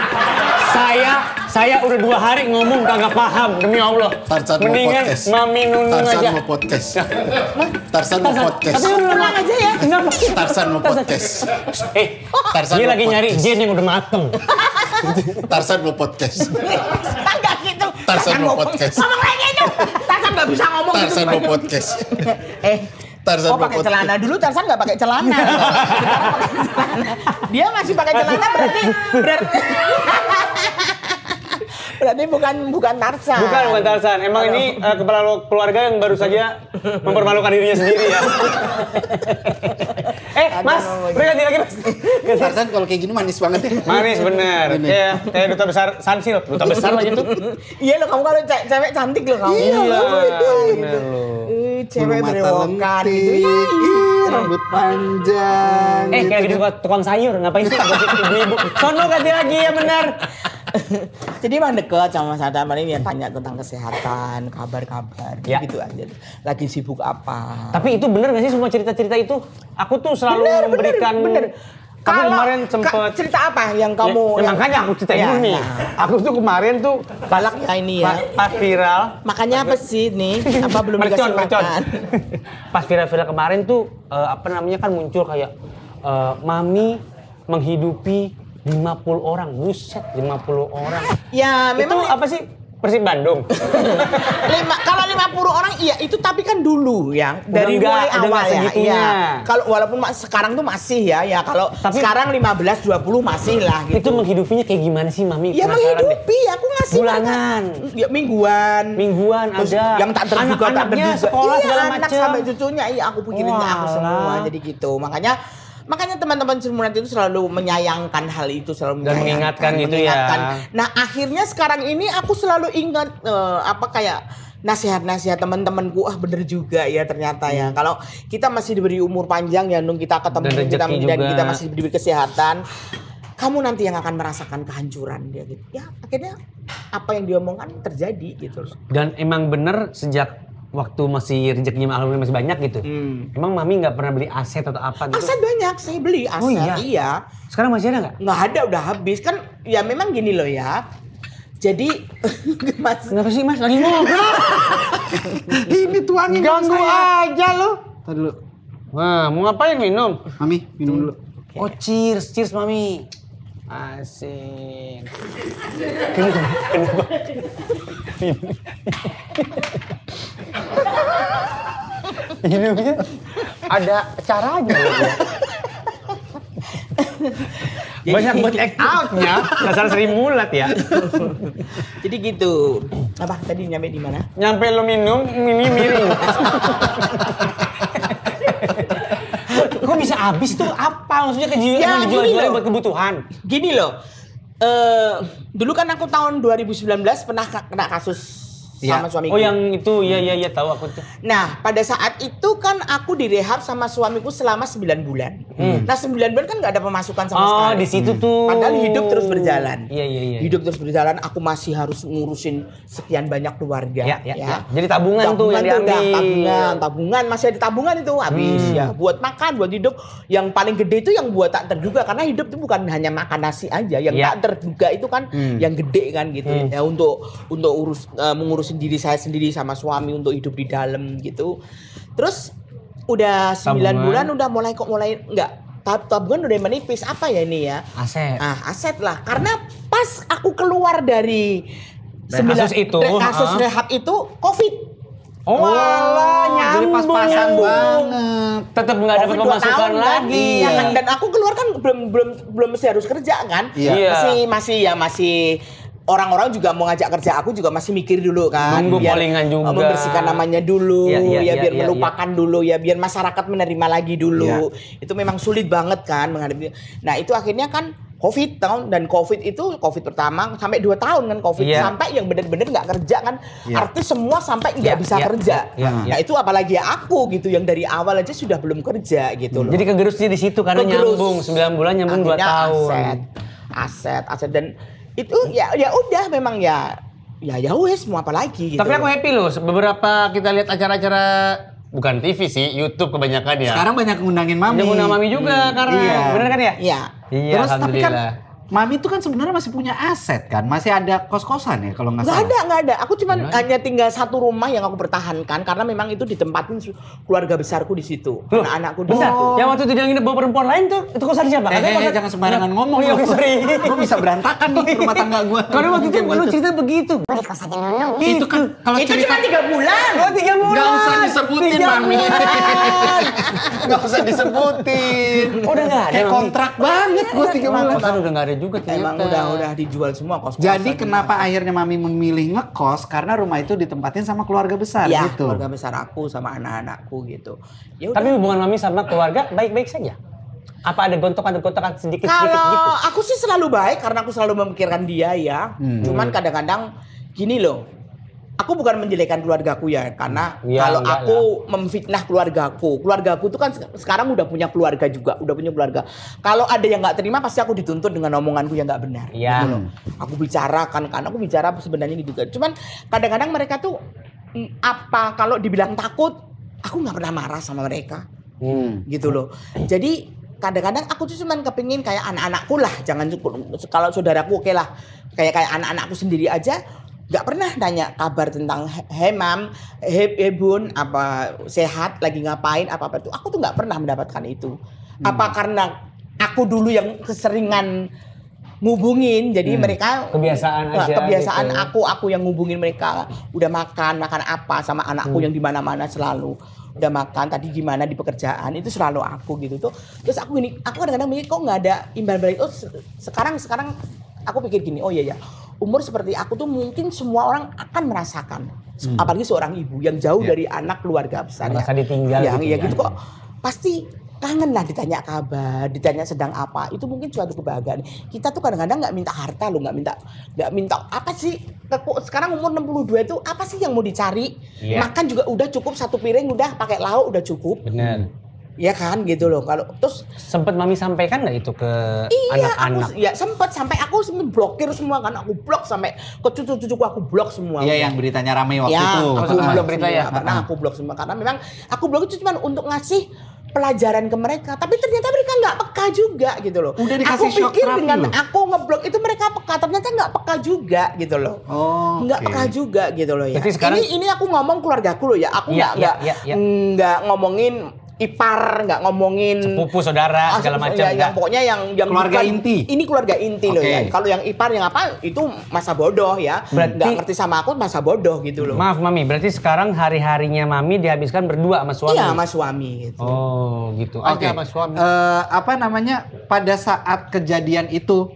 Saya udah 2 hari ngomong kagak paham demi Allah. Tarsan mau Mendingan podcast. Mami Nunung Tarsan aja. mau podcast. Tarsan mau podcast. Tapi udah Pulang aja ya. Kenapa? Tarsan mau podcast. Tarsan Dia mau lagi nyari podcast. jin yang udah mateng. Tarsan mau podcast. Enggak gitu. Tarsan mau podcast. Ngomong lagi itu. Tarsan gak bisa ngomong gitu. Tarsan mau podcast. Tarzan mau pakai podcast. celana dulu, Tarsan nggak pakai celana. Dia masih pakai celana berarti berarti bukan Tarsan. Bukan Tarsan. Emang ini kepala keluarga yang baru saja mempermalukan dirinya sendiri ya. Mas, berganti lagi Mas. Tarzan kalau kayak gini manis banget ya. Manis bener. Kayak duta besar Sansil. Duta besar lagi tuh. Iya loh, kamu kalau cewek cantik loh kamu. Iya, gitu. bener loh. Cewek Bulu mata berewokan gitu. lentik, rambut panjang. Kayak di tukang sayur. Ngapain sih gosip ibu-ibu? Sono ganti lagi ya benar. Jadi emang deket sama Mas Adam ini yang tanya tentang kesehatan, kabar-kabar, Ya. gitu aja. Lagi sibuk apa? Tapi itu bener gak sih semua cerita-cerita itu? Aku tuh selalu memberikan... bener. Aku kemarin sempet... cerita apa yang kamu... Ya, makanya aku ceritain dulu nih. Aku tuh kemarin tuh Balak ya ini ya. pas viral. Makanya apa sih nih? Apa belum Mercon. dikasih makan? Pas viral-viral kemarin tuh kan muncul kayak Mami menghidupi 50 orang. Buset, 50 orang. Ya Itu memang apa sih? Persib Bandung. Kalau 50 orang iya itu tapi kan dulu ya dari mulai awal ya. Iya. Kalau walaupun sekarang tuh masih ya kalau sekarang 15 20 masih lah gitu. Itu menghidupinya kayak gimana sih Mami? Ya menghidupi, aku ngasih bulanan. Ya mingguan ada. Yang tak terduga tak terduga. Sekolah iya, segala anak macam. Sampai cucunya iya aku pikirin aku semua jadi gitu. Makanya teman-teman Cermunat itu selalu menyayangkan hal itu, selalu dan mengingatkan gitu ya. Nah akhirnya sekarang ini aku selalu ingat kayak nasihat-nasihat teman-temanku, bener juga ya ternyata ya. Kalau kita masih diberi umur panjang ya, Nung, kita ketemu dan kita masih diberi kesehatan, kamu nanti yang akan merasakan kehancuran dia gitu. Ya akhirnya apa yang diomongkan terjadi gitu. Dan emang bener sejak waktu masih rezekinya alhamdulillah masih banyak gitu. Emang Mami nggak pernah beli aset atau apa gitu? Aset banyak, saya beli aset. Oh, iya. Sekarang masih ada nggak? Nggak ada, udah habis kan. Ya memang gini loh ya. Jadi Mas. Kenapa sih Mas? Lagi ngobrol. Ini tuangin Ganggu aja lo. Tadi dulu. Wah, mau ngapain minum? Mami, minum dulu. Oh, cheers Mami. Asik. Kenapa? Minumnya ada caranya loh. Banyak buat act out-nya, dasar Sri Mulat ya. Jadi gitu. Apa tadi nyampe di mana? Nyampe lo minum, ini miring. Kok bisa habis itu apa? Maksudnya emang dijual-jualin buat kebutuhan? Gini loh. Dulu kan aku tahun 2019 pernah kena kasus sama suamiku. Oh yang itu, ya tahu aku tuh. Nah pada saat itu kan aku direhab sama suamiku selama 9 bulan. Nah 9 bulan kan nggak ada pemasukan sama sekali. Oh di situ tuh. Padahal hidup terus berjalan. Iya. Hidup terus berjalan. Aku masih harus ngurusin sekian banyak keluarga. Ya. Jadi tabungan tuh yang diambil. Tabungan masih ada tabungan itu habis ya. Buat makan, buat hidup. Yang paling gede itu yang buat tak terduga karena hidup itu bukan hanya makan nasi aja. Yang tak terduga itu kan yang gede kan gitu. Ya untuk mengurusin diri saya sendiri sama suami untuk hidup di dalam gitu. Terus udah 9 bulan udah mulai enggak tabungan udah menipis. Apa ya ini ya? Aset. Aset lah. Karena pas aku keluar dari kasus rehab itu Covid. Oh alah, nyambung. Jadi pas-pasan banget. Tetap nggak dapat pemasukan lagi. Ya kan? Dan aku keluar kan belum mesti harus kerja kan. Iya. Masih orang-orang juga mau ngajak kerja, aku juga masih mikir dulu kan. Nunggu pollingan juga. Membersihkan namanya dulu, biar melupakan dulu ya, biar masyarakat menerima lagi dulu. Itu memang sulit banget kan menghadapi. Nah itu akhirnya kan Covid dan Covid itu Covid pertama sampai 2 tahun kan Covid sampai yang benar-benar nggak kerja kan. Artis semua sampai nggak bisa kerja. Nah itu apalagi aku gitu yang dari awal aja sudah belum kerja gitu loh. Jadi kegerusnya di situ karena nyambung 9 bulan nyambung 2 tahun. Aset dan itu ya udah memang ya wes mau apa lagi gitu. Tapi aku happy loh beberapa kita lihat acara-acara bukan TV sih, YouTube kebanyakan ya. Sekarang banyak ngundangin Mami. Ngundang Mami juga karena bener kan ya? Iya. Terus tapi kan Mami itu kan sebenarnya masih punya aset kan, masih ada kos-kosan ya kalau nggak salah. Nggak ada. Aku cuma hanya tinggal satu rumah yang aku pertahankan karena memang itu ditempatin keluarga besarku di situ, anak-anakku di situ. Yang waktu itu dia nginep bawa perempuan lain tuh, itu kosan siapa? Jangan sembarangan ngomong. Oh, iya, sorry. Gue bisa berantakan nih rumah tangga gue. Karena waktu itu lu cerita begitu. Di kosannya Nunung. Itu kan kalau Itu cerita cuma 3 bulan. Oh 3 bulan. nggak usah disebutin Mami. Nggak usah disebutin. Oh, udah nggak ada. Kayak kontrak banget gue 3 bulan. Kosan udah nggak ada juga ternyata. Emang udah dijual semua kos-kosan. Jadi kenapa akhirnya Mami memilih ngekos? Karena rumah itu ditempatin sama keluarga besar gitu. Keluarga besar aku sama anak-anakku gitu. Ya tapi hubungan Mami sama keluarga baik-baik saja? Apa ada gontokan-gontokan sedikit-sedikit gitu? Kalau aku sih selalu baik karena aku selalu memikirkan dia ya. Cuman kadang-kadang gini loh. Aku bukan menjelekkan keluargaku ya karena kalau aku memfitnah keluargaku tuh kan sekarang udah punya keluarga juga, udah punya keluarga. Kalau ada yang nggak terima pasti aku dituntut dengan omonganku yang nggak benar. Iya. Gitu loh. Aku bicara kan aku bicara sebenarnya gitu kan. Cuman kadang-kadang mereka tuh kalau dibilang takut, aku nggak pernah marah sama mereka. Gitu loh. Jadi kadang-kadang aku tuh cuman kepingin kayak anak-anakku lah, jangan kalau saudaraku oke lah, kayak anak-anakku sendiri aja. Gak pernah nanya kabar tentang hey mam, hey bun, apa sehat, lagi ngapain, apa-apa itu. Aku tuh gak pernah mendapatkan itu. Apa karena aku dulu yang keseringan ngubungin. Jadi mereka Kebiasaan aja kebiasaan gitu. aku yang ngubungin mereka. Udah makan apa sama anakku yang di mana-mana selalu. Udah makan tadi gimana di pekerjaan itu selalu aku gitu tuh. Terus aku kadang-kadang mikir kok nggak ada imbal balik. Oh sekarang aku pikir gini, oh iya ya. Umur seperti aku tuh mungkin semua orang akan merasakan. Apalagi seorang ibu yang jauh dari anak keluarga besar. Merasa ditinggal Yang gitu ya ya. gitu kok. Pasti kangen lah ditanya kabar, ditanya sedang apa. Itu mungkin suatu kebahagiaan. Kita tuh kadang-kadang nggak minta harta loh, nggak minta apa sih. Sekarang umur 62 itu apa sih yang mau dicari? Iya. Makan juga udah cukup, satu piring udah pakai lauk udah cukup. Bener. Ya kan gitu loh. Kalau terus Sempet Mami sampaikan nggak itu ke iya anak-anak? aku ya sempet sampai aku blokir semua kan. Aku blok sampai ke cucu-cucuku aku blok semua. Iya, yang beritanya ramai waktu itu. Aku Ah. blok Berita ya? Karena aku blok semua karena memang aku blok itu cuma untuk ngasih pelajaran ke mereka, tapi ternyata mereka nggak peka juga gitu loh. Udah dikasih aku shock pikir therapy dengan loh. aku ngeblok itu mereka peka, ternyata nggak peka juga gitu loh. Oh, Nggak oke. peka juga gitu loh ya. Berarti sekarang- Ini aku ngomong keluargaku loh ya. Aku Iya, nggak ngomongin ipar, nggak ngomongin Sepupu, saudara, segala macam. ya, yang nggak? pokoknya yang Keluarga bukan- inti. Ini keluarga inti loh Oke. ya. Kalau yang ipar yang apa itu masa bodoh ya. Berarti- Nggak ngerti sama aku masa bodoh gitu loh. Maaf Mami, berarti sekarang hari-harinya Mami dihabiskan berdua sama suami? Iya sama suami gitu. Oh gitu. Oke. Aja sama suami. Apa namanya? Pada saat kejadian itu,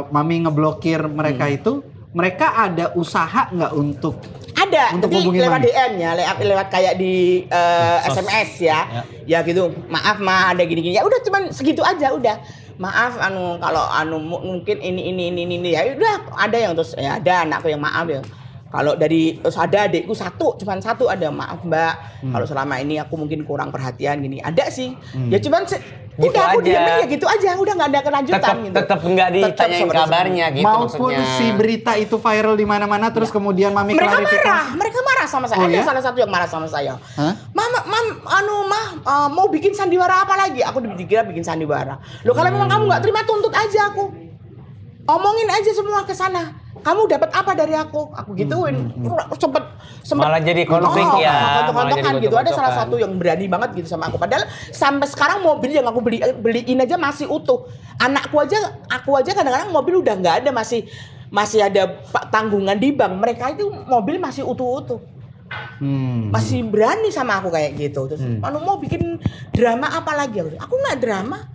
Mami ngeblokir mereka itu, mereka ada usaha nggak untuk Ada, Untuk jadi hubungin lewat Mami. DM ya, lewat kayak di SMS ya. Ya gitu. Maaf Ma, ada gini-gini. Ya udah cuman segitu aja udah. Maaf kalau mungkin ini ya udah ada yang terus ya ada anakku yang maaf ya. Kalau dari terus ada adikku cuman satu ada maaf Mbak. Kalau selama ini aku mungkin kurang perhatian gini. Ada sih. Ya cuman Gitu udah aku aja. diemin ya gitu aja. Udah nggak ada kelanjutan gitu. Tetap nggak ditanyain seperti kabarnya gitu maupun maksudnya. si berita itu viral di mana-mana terus kemudian Mami mereka klarifikasi. mereka marah sama saya. Oh, Ada ya? salah satu yang marah sama saya. Hah? Mau bikin sandiwara apa lagi? Aku dikira bikin sandiwara. Loh kalau memang kamu nggak terima tuntut aja aku. Omongin aja semua ke sana. Kamu dapat apa dari aku? Aku gituin. Sempet Malah jadi konflik ya, malah kontok-kontokan jadi gitu. Ada salah kontok-kontokan. satu yang berani banget gitu sama aku. Padahal sampai sekarang mobil yang aku beliin aja masih utuh. Aku aja kadang-kadang mobil udah nggak ada, masih ada tanggungan di bank. Mereka itu mobil masih utuh-utuh. Masih berani sama aku kayak gitu. Terus mau bikin drama apa lagi? Aku nggak drama.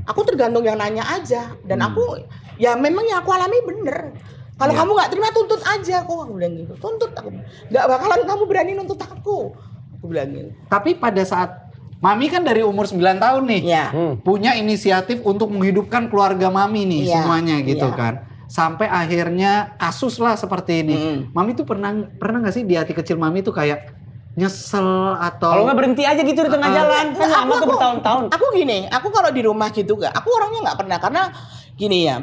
Aku tergantung yang nanya aja. Dan aku ya memang yang aku alami bener. Kalau kamu nggak terima tuntut aja aku bilang gitu. Tuntut aku. Nggak bakalan kamu berani nuntut aku. Aku bilang gitu. Tapi pada saat Mami kan dari umur 9 tahun nih, Iya. punya inisiatif untuk menghidupkan keluarga Mami nih Iya, semuanya gitu iya. kan. Sampai akhirnya kasus lah seperti ini. Mami tuh pernah nggak sih di hati kecil Mami tuh kayak nyesel atau Kalau nggak berhenti aja gitu di tengah jalan, kan lama tuh bertahun-tahun. Aku gini, aku kalau di rumah gitu aku orangnya nggak pernah karena gini ya.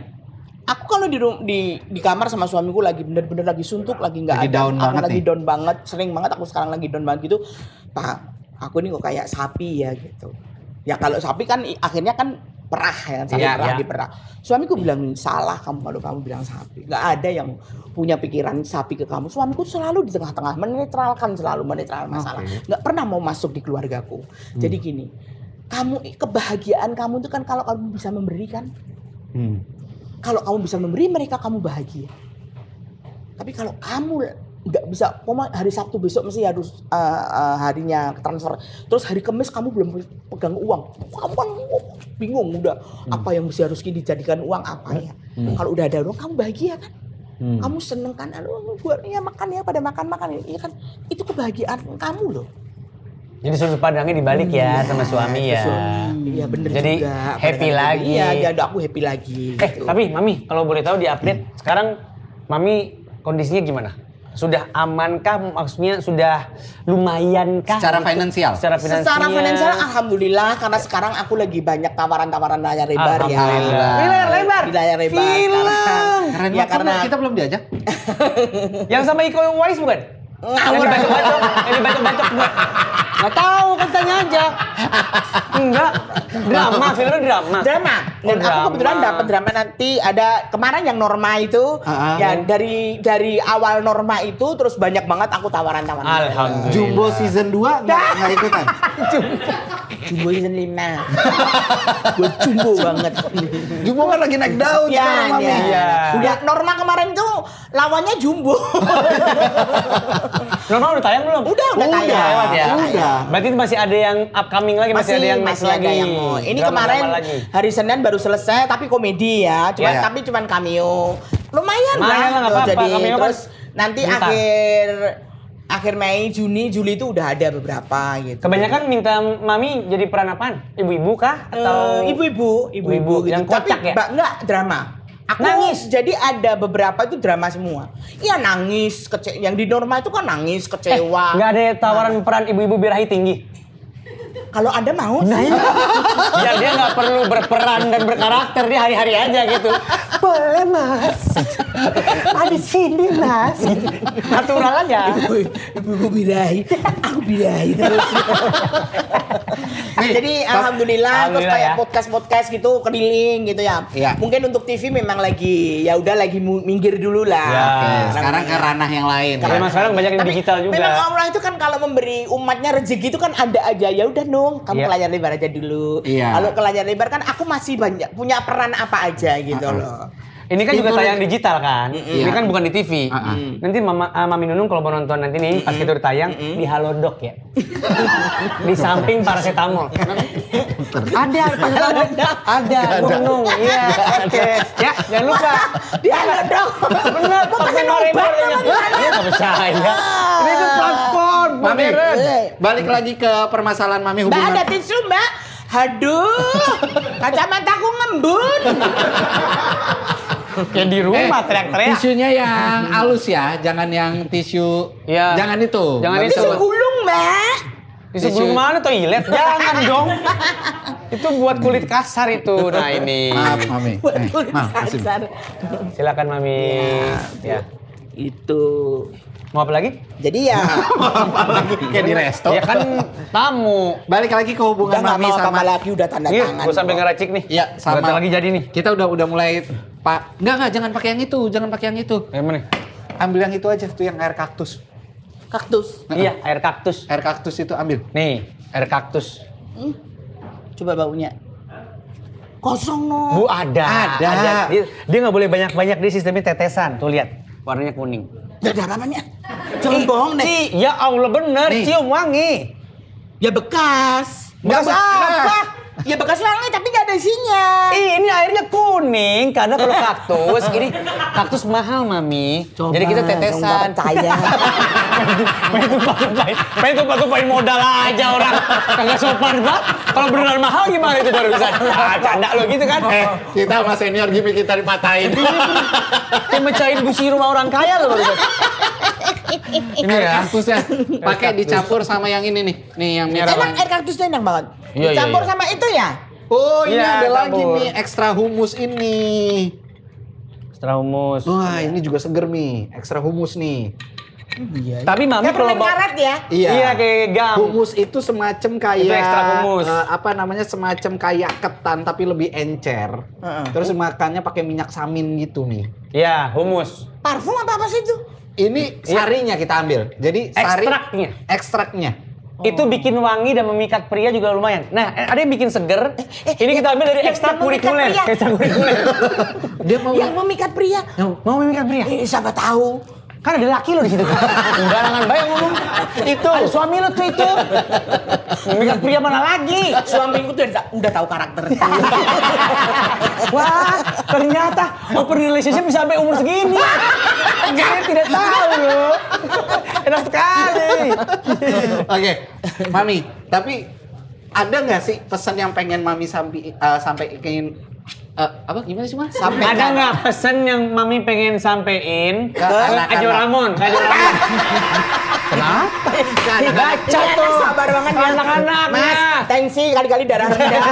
Aku kalau di kamar sama suamiku lagi bener-bener lagi suntuk, lagi nggak Lagi ada. down Aku banget lagi nih. down banget, sering banget aku sekarang lagi down banget gitu. Pak, aku ini kok kayak sapi ya gitu. Ya kalau sapi kan akhirnya kan perah ya kan, sapi Iya, perah iya. diperah. Suamiku bilang salah kamu kalau kamu bilang sapi. Nggak ada yang punya pikiran sapi ke kamu. Suamiku selalu di tengah-tengah, menetral masalah. Nggak pernah mau masuk di keluargaku. Jadi gini, kebahagiaan kamu itu kan kalau kamu bisa memberikan. Kalau kamu bisa memberi mereka, kamu bahagia. Tapi kalau kamu nggak bisa, hari Sabtu besok mesti harus harinya transfer. Terus hari Kamis kamu belum pegang uang. Kamu kan bingung udah apa yang mesti harus dijadikan uang apa ya. Kalau udah ada uang, kamu bahagia kan? Kamu seneng kan? Aduh, buatnya makan ya, pada makan. Iya kan? Itu kebahagiaan kamu loh. Jadi sudut pandangnya dibalik ya sama suami ya. Iya bener Jadi juga. happy Kadang-kadang lagi. Iya, jadi aku happy lagi. Gitu. Tapi Mami, kalau boleh tahu di update sekarang Mami kondisinya gimana? Sudah amankah? Maksudnya sudah lumayankah? secara finansial? Secara finansial. Secara finansial alhamdulillah karena sekarang aku lagi banyak tawaran-tawaran layar lebar ya. Alhamdulillah. Di layar lebar. Di layar lebar. Film. Keren Ya banget, karena kita belum diajak. Yang sama Iko Uwais bukan? ngawur. Yang dibacok-bacok buat. Nggak tahu kan tanya aja. Enggak. Drama, filmnya drama. Drama. Dan drama. aku kebetulan dapat drama nanti ada kemarin yang Norma itu ya dari awal Norma itu terus banyak banget aku tawaran-tawaran. Alhamdulillah. Jumbo season 2 nggak ikutan. Jumbo season 5. Gue jumbo banget. Jumbo kan lagi naik daun sekarang, Mami. Iya. Udah Norma kemarin tuh lawannya Jumbo. Normal udah tayang belum? Udah tayang. Lewat ya? Udah. Berarti masih ada yang upcoming lagi, masih ada yang next ada lagi. yang mau. Ini Drama-drama kemarin lagi. hari Senin baru selesai tapi komedi ya. Ya. Tapi cuman cameo. Lumayan Lumayan lah, nggak apa-apa. Jadi Cameo kan terus nanti bentar. akhir Mei, Juli itu udah ada beberapa gitu. Kebanyakan minta Mami jadi peran apaan? Ibu-ibu kah? Atau Ibu-ibu gitu. yang kocak tapi, ya? Enggak drama. Aku Nangis? Jadi ada beberapa itu drama semua. Iya nangis, yang di Norma itu kan nangis, kecewa. Nggak ada tawaran peran ibu-ibu birahi tinggi? Kalau Anda mau Nah, sih. Biar dia nggak perlu berperan dan berkarakter, dia hari-hari aja gitu. Boleh mas. Di sini mas. Natural aja. Ibu birahi, aku birahi terus. Nih, Jadi alhamdulillah terus Alhamdulillah kayak ya. podcast gitu keliling gitu ya. Iya. Mungkin untuk TV memang lagi ya udah lagi minggir dulu lah. Ya. Oke, sekarang ke ranah yang lain. Tapi emang sekarang banyak yang Tapi digital juga. memang Allah itu kan kalau memberi umatnya rezeki itu kan ada aja. Ya udah Nung, kamu Iya. ke layar lebar aja dulu. Iya. Kalau ke layar lebar kan aku masih banyak punya peran apa aja gitu loh. Ini kan juga Itu- tayang digital kan? Ini Iya. kan bukan di TV. Nanti Mami Nunung kalau mau nonton nanti nih pas itu udah tayang di Halodoc ya. Di samping paracetamol. Ada paracetamol. Ada Nunung. Iya. Oke. Ya, jangan lupa. Dia dong. Benar, Mau pakai pesen obat Norebor sama ya. dia. Dia nggak percaya. Ini tuh platform Mami, modern. balik lagi ke permasalahan Mami Mbak hubungan. ada tisu Mbak? Aduh, kacamataku ngembun. Kayak di rumah teriak-teriak. Tisunya yang halus ya, jangan yang tisu. Iya. Jangan itu. Jangan Nggak itu. Tisu bisa. gulung Mbak. Di sebelum mana toilet? Jangan dong. Itu buat kulit kasar itu. Nah ini. Maaf, Mami. Buat Eh, kulit maaf, kasih. kasar. Silakan Mami. Ya. Itu. Mau apa lagi? Jadi ya. Kayak di resto. Ya kan tamu. Balik lagi ke hubungan Udah nggak Mami mau sama. apa lagi udah tanda Nih, tangan. gue sampai kok. ngeracik nih. Iya, sama. Bentar lagi jadi nih. Kita udah mulai Pak. Enggak, jangan pakai yang itu, jangan pakai yang itu. Yang mana? Ambil yang itu aja, tuh yang air kaktus. Kaktus. Iya, air kaktus. Air kaktus itu ambil. Nih, air kaktus. Coba baunya. Kosong no. Bu ada. Ada. Dia nggak boleh banyak-banyak, di sistemnya tetesan. Tuh lihat, warnanya kuning. Gak ada apa-apanya. Jangan bohong nih. Ya Allah bener, Nih. cium wangi. Ya bekas. Bekas apa? Ya bekas wangi tapi gak ada isinya. Ini airnya kuning karena kalau kaktus, ini kaktus mahal Mami. Jadi kita tetesan. Percaya. Main tumpah-tumpahin modal aja orang. Kagak sopan banget. Kalau beneran mahal gimana itu baru bisa. Ah, canda lo gitu kan. Kita sama senior gimmick kita dipatahin. Kayak mecahin busi rumah orang kaya lo baru. Ini ya kaktusnya. Pakai dicampur sama yang ini nih. Nih yang merah. Enak air kaktusnya enak banget. Iya, iya, Dicampur iya. sama itu ya. Oh, ini Iya, ada lagi campur. nih ekstra humus ini. Extra humus. Wah, ini juga seger nih. Ekstra humus nih. Tapi Mami Kayak kalau permen karet ya. Iya kayak gam. Humus itu semacam kayak Itu ekstra humus. apa namanya semacam kayak ketan tapi lebih encer. Terus makannya pakai minyak samin gitu nih. Iya, humus. Parfum apa sih itu? Ini sarinya kita ambil. Jadi sari Ekstraknya. ekstraknya. Itu bikin wangi dan memikat pria juga lumayan. Nah, ada yang bikin seger. Ini kita ambil dari yang ekstrak memikat kurikuler. pria. Ekstrak kurikuler. Dia mau Yang memikat pria. Mau memikat pria? Siapa tahu. Kan ada laki lo di situ. Barangan baik ngomong. Itu ada suami lo tuh itu. Memikat pria mana lagi? Suamiku tuh udah tahu karakternya. Wah, ternyata open relationship bisa sampai umur segini. Saya tidak tahu loh. Enak sekali. Oke, Mami. Tapi ada nggak sih pesan yang pengen Mami sampai ingin apa gimana sih Mas? Ada nggak pesan yang Mami pengen sampein ke anak-anak. Ajo Ramon? Kenapa? Nah, Baca tuh. ruangan ya. Anak-anak, Mas, tensi kali-kali darah rendah.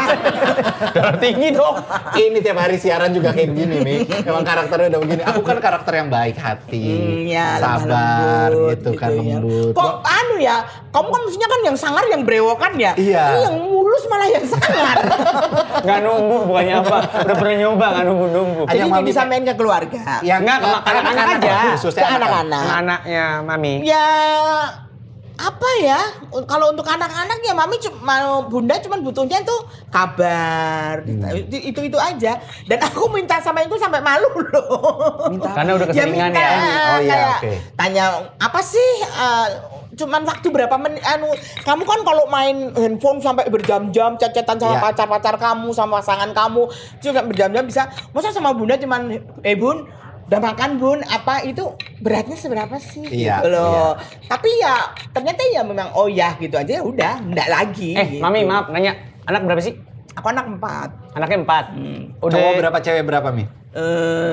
Darah tinggi dong. Ini tiap hari siaran juga kayak begini nih. Emang karakternya udah begini. Aku kan karakter yang baik hati, Ya, sabar lembut, gitu kan, ya. lembut. Kok anu ya, kamu kan mestinya kan yang sangar, yang brewokan ya. Iya. Ini yang mulus malah yang sangar. Nggak numbuh bukannya apa? Udah pernah nyoba nggak numbuh-numbuh. Ada Jadi Mami ini disampaikan ke keluarga. Yang Nggak, ke anak-anak aja. Khususnya Ke anak-anak. Anaknya Mami. Ya apa ya? Kalau untuk anak-anak ya Mami Bunda cuma butuhnya itu kabar. Itu aja. Dan aku minta sama itu sampai malu loh. Karena udah keseringan minta, ya. Oh iya, kayak oke. tanya apa sih cuman waktu berapa menit kamu kan kalau main handphone sampai berjam-jam chat-chatan sama Iya. pacar-pacar kamu sama pasangan kamu juga berjam-jam bisa. Masa sama Bunda cuman Bun udah makan Bun, apa itu beratnya seberapa sih? Iya, Gitu loh. Tapi ya ternyata ya memang oh ya gitu aja, ya udah enggak lagi. Gitu. Mami maaf nanya, anak berapa sih? Aku anak 4. Anaknya 4. Udah Cowok berapa, cewek berapa, Mi?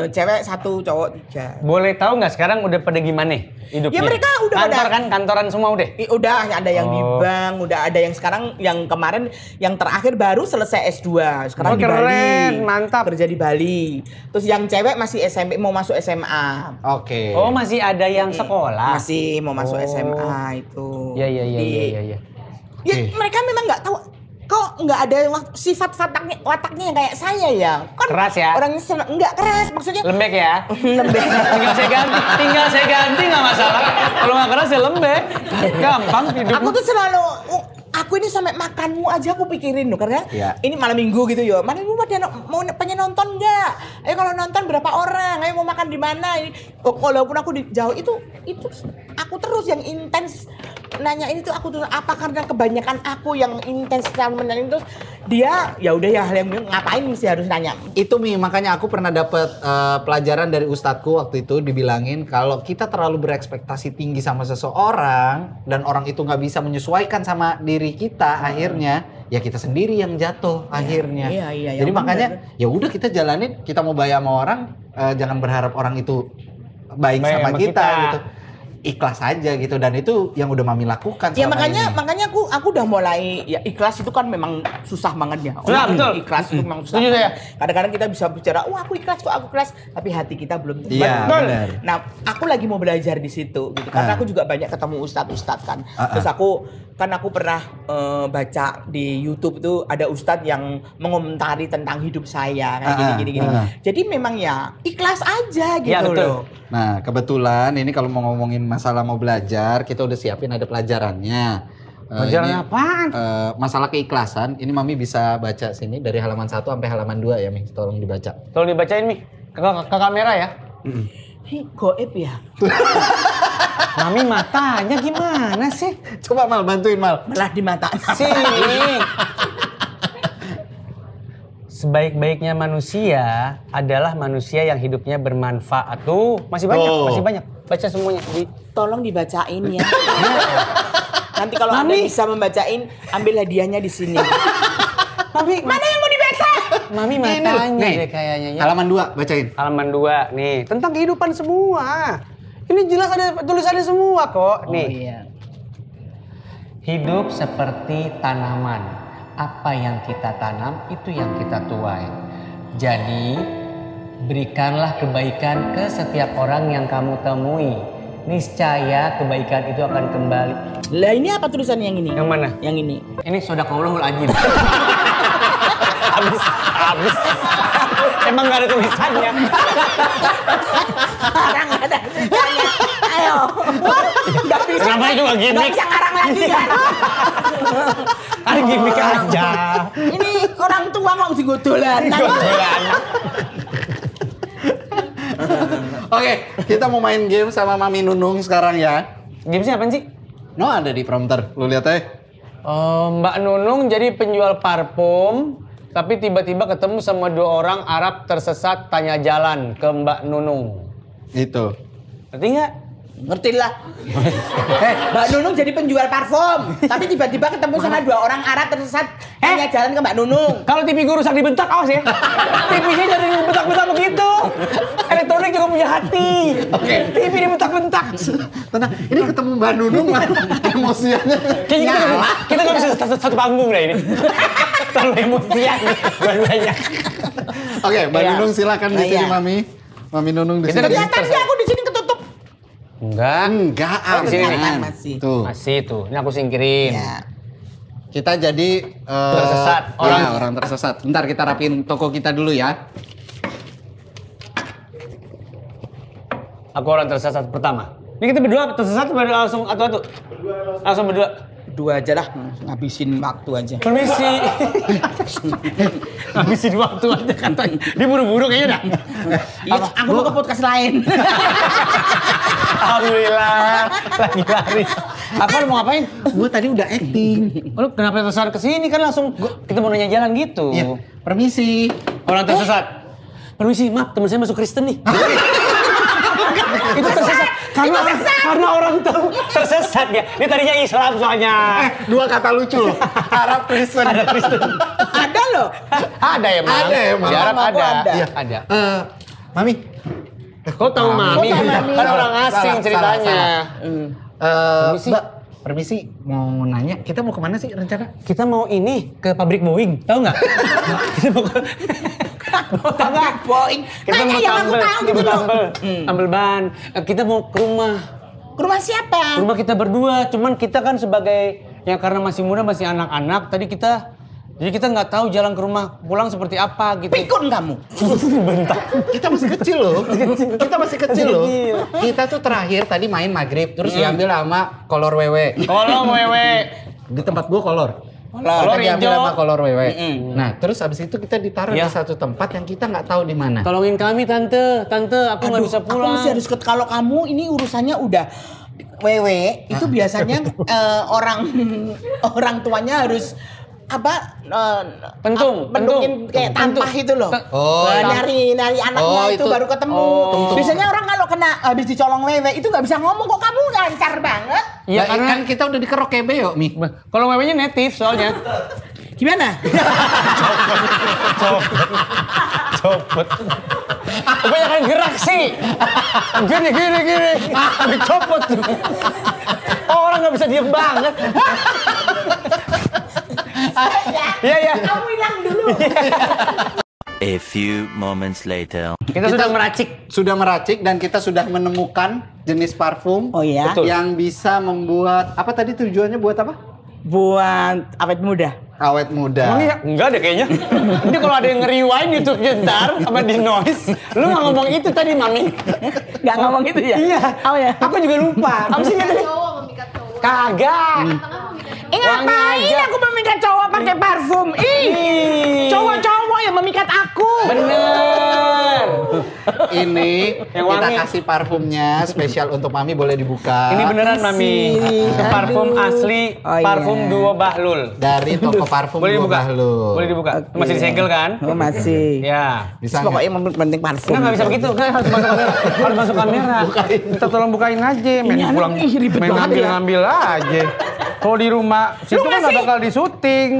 Cewek 1, cowok 3. Boleh tahu nggak sekarang udah pada gimana hidupnya? Ya, mereka udah kantor pada- kan, kantoran semua udah. Udah ada yang di Oh. bank, udah ada yang sekarang yang kemarin yang terakhir baru selesai S2. Sekarang Oh, di Bali. keren, mantap. Kerja di Bali. Terus yang cewek masih SMP mau masuk SMA. Oke. Oh masih ada yang sekolah. Masih mau masuk Oh. SMA itu. Iya iya iya Di- iya iya. Ya, Oke. mereka memang nggak tahu kok nggak ada sifat wataknya yang kayak saya ya. Kan Keras ya? Orangnya nggak keras, maksudnya Lembek ya. lembek. tinggal saya ganti nggak masalah. Kalau nggak keras ya lembek. Gampang hidup. Aku tuh selalu aku ini sampai makanmu aja aku pikirin loh karena Iya. ini malam minggu gitu ya. Malam minggu pada pengen nonton nggak? Ayo kalau nonton berapa orang? Ayo mau makan di mana? Walaupun aku di jauh itu aku terus yang intens nanya ini tuh aku tuh apa karena kebanyakan aku yang intens selalu menanya terus dia ya udah ya hal yang ngapain mesti harus nanya. Itu Mi, makanya aku pernah dapat pelajaran dari ustadku waktu itu dibilangin kalau kita terlalu berekspektasi tinggi sama seseorang dan orang itu nggak bisa menyesuaikan sama diri kita, akhirnya ya kita sendiri yang jatuh akhirnya. iya, Jadi yang makanya benar. ya udah kita jalanin, kita mau bayar sama orang, jangan berharap orang itu baik Baik sama sama kita kita. gitu. Ikhlas aja gitu, dan itu yang udah Mami lakukan Ya selama ini. makanya aku udah mulai ya ikhlas itu kan memang susah banget ya. Susah, betul. Ikhlas itu memang susah. Setuju saya. Kadang-kadang kita bisa bicara, "Wah, aku ikhlas kok, aku ikhlas," tapi hati kita belum tentu. Iya, Betul. benar. Nah, aku lagi mau belajar di situ gitu. Karena Ah. aku juga banyak ketemu ustadz kan. Ah, Terus aku pernah baca di YouTube tuh ada ustadz yang mengomentari tentang hidup saya kayak gini. Jadi memang ya ikhlas aja gitu Ya, betul. loh. Nah, kebetulan ini kalau mau ngomongin masalah mau belajar, kita udah siapin ada pelajarannya. Pelajaran Ini, apaan? masalah keikhlasan. Ini Mami bisa baca sini dari halaman 1 sampai halaman 2 ya, Mi. Tolong dibaca. Tolong dibacain Mi ke kamera ya. Ini goib ya. Mami matanya gimana sih? Coba Mal, bantuin Mal. Malah di mata. Sini. Sebaik-baiknya manusia adalah manusia yang hidupnya bermanfaat. Tuh, masih banyak, Oh. masih banyak. Baca semuanya. Tolong dibacain ya. Nanti kalau Anda Mami. bisa membacain, ambil hadiahnya di sini. Mami, Mana yang mau dibaca? Mami Ini loh, matanya nih, deh kayaknya ya. Halaman 2, bacain. Halaman 2 nih, tentang kehidupan semua. Ini jelas ada tulisannya semua kok. Nih. iya. Hidup seperti tanaman. Apa yang kita tanam, itu yang kita tuai. Jadi, berikanlah kebaikan ke setiap orang yang kamu temui. Niscaya kebaikan itu akan kembali. Lah ini apa tulisan yang ini? Yang mana? Yang ini. Ini Shodaqallahul Azim. Habis. Emang gak ada tulisannya. Orang ada tulisannya. Ayo. Gak bisa. Namanya juga Gak gimmick. bisa ngarang lagi kan. Kan gimmick aja. Ini orang tua kok mesti godolan. Godolan. Oke, kita mau main game sama Mami Nunung sekarang ya. Gamesnya apaan sih? No, ada di prompter. Lu lihat aja. Mbak Nunung jadi penjual parfum, tapi tiba-tiba ketemu sama 2 orang Arab tersesat tanya jalan ke Mbak Nunung. Itu. Ngerti nggak? Ngerti lah. Mbak Nunung jadi penjual parfum, tapi tiba-tiba ketemu sama 2 orang Arab tersesat hanya jalan ke Mbak Nunung. Kalau TV gue rusak dibentak, awas ya. TV-nya jadi bentak-bentak begitu. Elektronik juga punya hati. Oke. TV dibentak-bentak. Tenang, ini ketemu Mbak Nunung emosiannya. Kayaknya kita nggak bisa satu panggung lah ini. Terlalu emosian dua-duanya. Oke, Mbak Iya. Nunung silakan di sini, Iya. Mami Nunung di sini. Kelihatan sih aku di sini ketutup. Enggak. Enggak, di sini nih. Kelihatan masih. Tuh. Masih tuh. Ini aku singkirin. Ya. Kita jadi Tersesat. orang tersesat. Bentar kita rapiin toko kita dulu ya. Aku orang tersesat pertama. Ini kita berdua tersesat atau langsung atu-atu? Langsung berdua. 2 aja lah, ngabisin waktu aja. Permisi. Habisin waktu aja katanya. Dia buru-buru kayaknya dah. Iya, aku mau ke podcast lain. Alhamdulillah. Lagi laris. Apa lu mau ngapain? Gue tadi udah acting. Lu kenapa tersesat ke sini kan langsung kita mau nanya jalan gitu. Iya, permisi. Orang tersesat. Permisi, maaf teman saya masuk Kristen nih. Itu tersesat. Karena orang tahu tersesat ya. Dia tadinya Islam soalnya. 2 kata lucu loh. Arab Kristen. Ada Kristen. Ada loh. Ada ya, Mam? Ada emang. Di Arab Aku ada. ada. Iya, ada. Mami. Kau tahu Mami? Kok tahu Mami? Kan orang asing Salah, ceritanya. Permisi. Mbak, permisi mau nanya, kita mau kemana sih rencana? Kita mau ini ke pabrik Boeing, tahu nggak? Kita mau ke Pabrik Boeing. kita Nanya mau yang aku tahu gitu loh. tambel ban. Kita mau ke rumah. Ke rumah siapa? Rumah kita berdua, cuman kita kan sebagai yang karena masih muda, masih anak-anak, tadi jadi kita nggak tahu jalan ke rumah pulang seperti apa gitu. Pikun kamu. Bentar. Kita masih kecil loh. Kita masih kecil loh. Kita tuh terakhir tadi main maghrib, terus diambil sama kolor wewe. Kalau wewe, Di tempat gua kolor. Kolor Kita diambil hijau. sama kolor wewe. Nah, terus abis itu kita ditaruh Iya. di satu tempat yang kita nggak tahu di mana. tolongin kami tante, aku nggak bisa Aku pulang. masih harus kalau kamu ini urusannya udah wewe itu biasanya orang tuanya harus Pentung. pentingin kayak tampah itu loh. Oh, nyari anaknya Oh, itu itu. baru ketemu. Biasanya orang kalau kena habis dicolong wewe itu nggak bisa ngomong, kok kamu lancar banget. Iya, Nah, karena kan kita udah dikerok kebeo, Mi. kalau wewenya native soalnya. Gimana? Copot. Kebanyakan gerak sih. Gini. Copot tuh. Orang nggak bisa diem banget. Iya. Kamu hilang dulu. A few moments later. Kita sudah meracik. Sudah meracik dan kita sudah menemukan jenis parfum Oh iya. Betul. yang bisa membuat apa tadi tujuannya buat apa? Buat awet muda. Awet muda. Emang iya? Enggak deh kayaknya. Ini kalau ada yang nge-rewind YouTube-nya ntar sama di noise, lu nggak ngomong itu tadi, Mami. Nggak ngomong gitu ya? Iya. Oh ya. Aku juga lupa. Apa sih tadi? Kagak. Ngapain aku memikat cowok pakai parfum? Cowok-cowok yang memikat aku. Bener. Ini Yang kita wangi. kasih parfumnya spesial untuk Mami, boleh dibuka. Ini beneran, Mami. Makasih. Parfum Aduh. asli, Oh, iya. parfum Duo Bahlul. Dari toko parfum Boleh Dua dibuka? Bahlul. Boleh dibuka. Masih disegel kan? Oh masih. Ya. Bisa Pokoknya nggak? yang penting parfum. Nggak bisa begitu, kan harus masuk kamera. Harus masuk kamera. Kita tolong bukain aja, main Ini anak pulang, ih, ribet main banget ya. ngambil aja. Kalau di rumah, situ kan nggak ngasih- bakal disuting.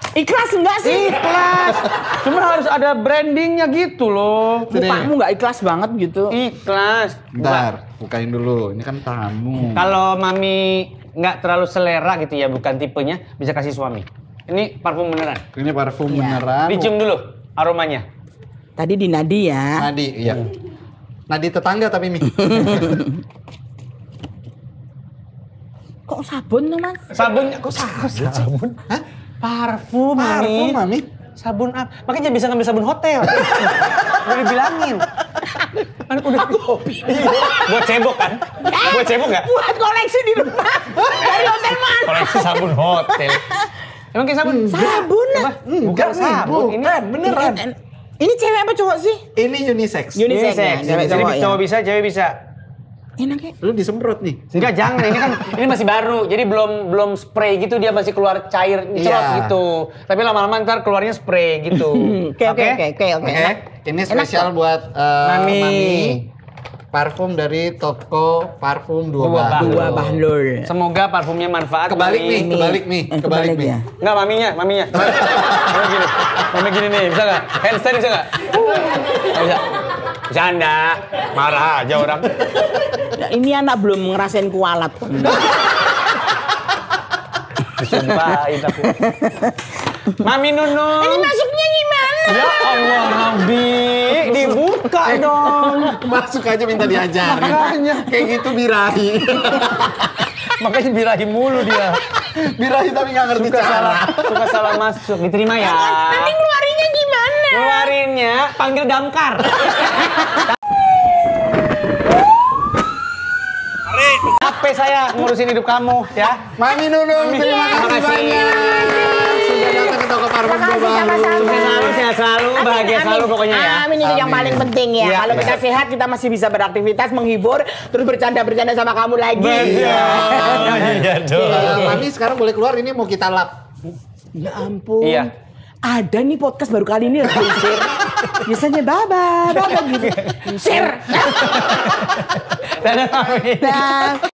Ikhlas enggak sih? Ikhlas. Cuma harus ada brandingnya gitu loh. Mukamu nggak ikhlas banget gitu. Ikhlas. Bentar, bukain dulu. Ini kan tamu. Kalau Mami nggak terlalu selera gitu ya, bukan tipenya, bisa kasih suami. Ini parfum beneran. Ini parfum Iya. beneran. Dicium dulu aromanya. Tadi di Nadi ya. Nadi, iya. Nadi tetangga tapi Mi. Kok sabun tuh mas? Sabun, kok sabun? Hah? Parfum, Parfum, Mami. Sabun apa? Makanya bisa ngambil sabun hotel. Udah dibilangin. Kan udah kopi. Buat cebok kan? Buat cebok nggak? Buat koleksi di rumah. Dari hotel mana? Koleksi sabun hotel. Emang kayak sabun? Sabun. Apa? Bukan sabun. Ini beneran. Ini cewek apa cowok sih? Ini unisex. Unisex. unisex. Cewek Jadi cowok ya? cowok bisa, cewek bisa. Enaknya. Lu disemprot nih. Enggak, jangan. Ini masih baru. Jadi belum spray gitu, dia masih keluar cair dicerot Iya. gitu. Tapi lama-lama ntar keluarnya spray gitu. Oke. Oke. Ini Enak spesial kok. buat Mami. Mami. Parfum dari toko parfum Dua Dua Bahlul. Dua Bahlul. Semoga parfumnya manfaat. Kebalik Mami. nih, kebalik nih. ya. Enggak, maminya. Mami gini nih, bisa nggak? Handstand bisa nggak? Nggak bisa. Bercanda, marah aja orang. Ya, ini anak belum ngerasain kualat. Disumpahin tapi. Mami Nunung. Ini masuknya gimana? Ya Allah, Nabi, dibuka dong. Masuk aja minta diajarin. Makanya. Kayak gitu birahi. Makanya birahi mulu dia. Birahi tapi nggak ngerti cara. Suka salah masuk. Diterima ya. Nanti ngeluarinnya gimana? Keluarinnya panggil damkar. Capek saya ngurusin hidup kamu ya. Mami Nunung, terima kasih Makasih. banyak. Sudah datang ke toko parfum Dua Makasih Bahlul. sama-sama. Sukses selalu, sehat selalu, bahagia selalu pokoknya ya. Amin, itu yang Amin. paling penting ya. Iya. Kalau kita sehat, kita masih bisa beraktivitas, menghibur, terus bercanda-bercanda sama kamu lagi. Iya dong. Mami sekarang boleh keluar, ini mau kita lap. Ya ampun. Iya. Ada nih podcast baru kali ini lagi share. Biasanya baba gitu. Share. Dadah, Mami. Dah.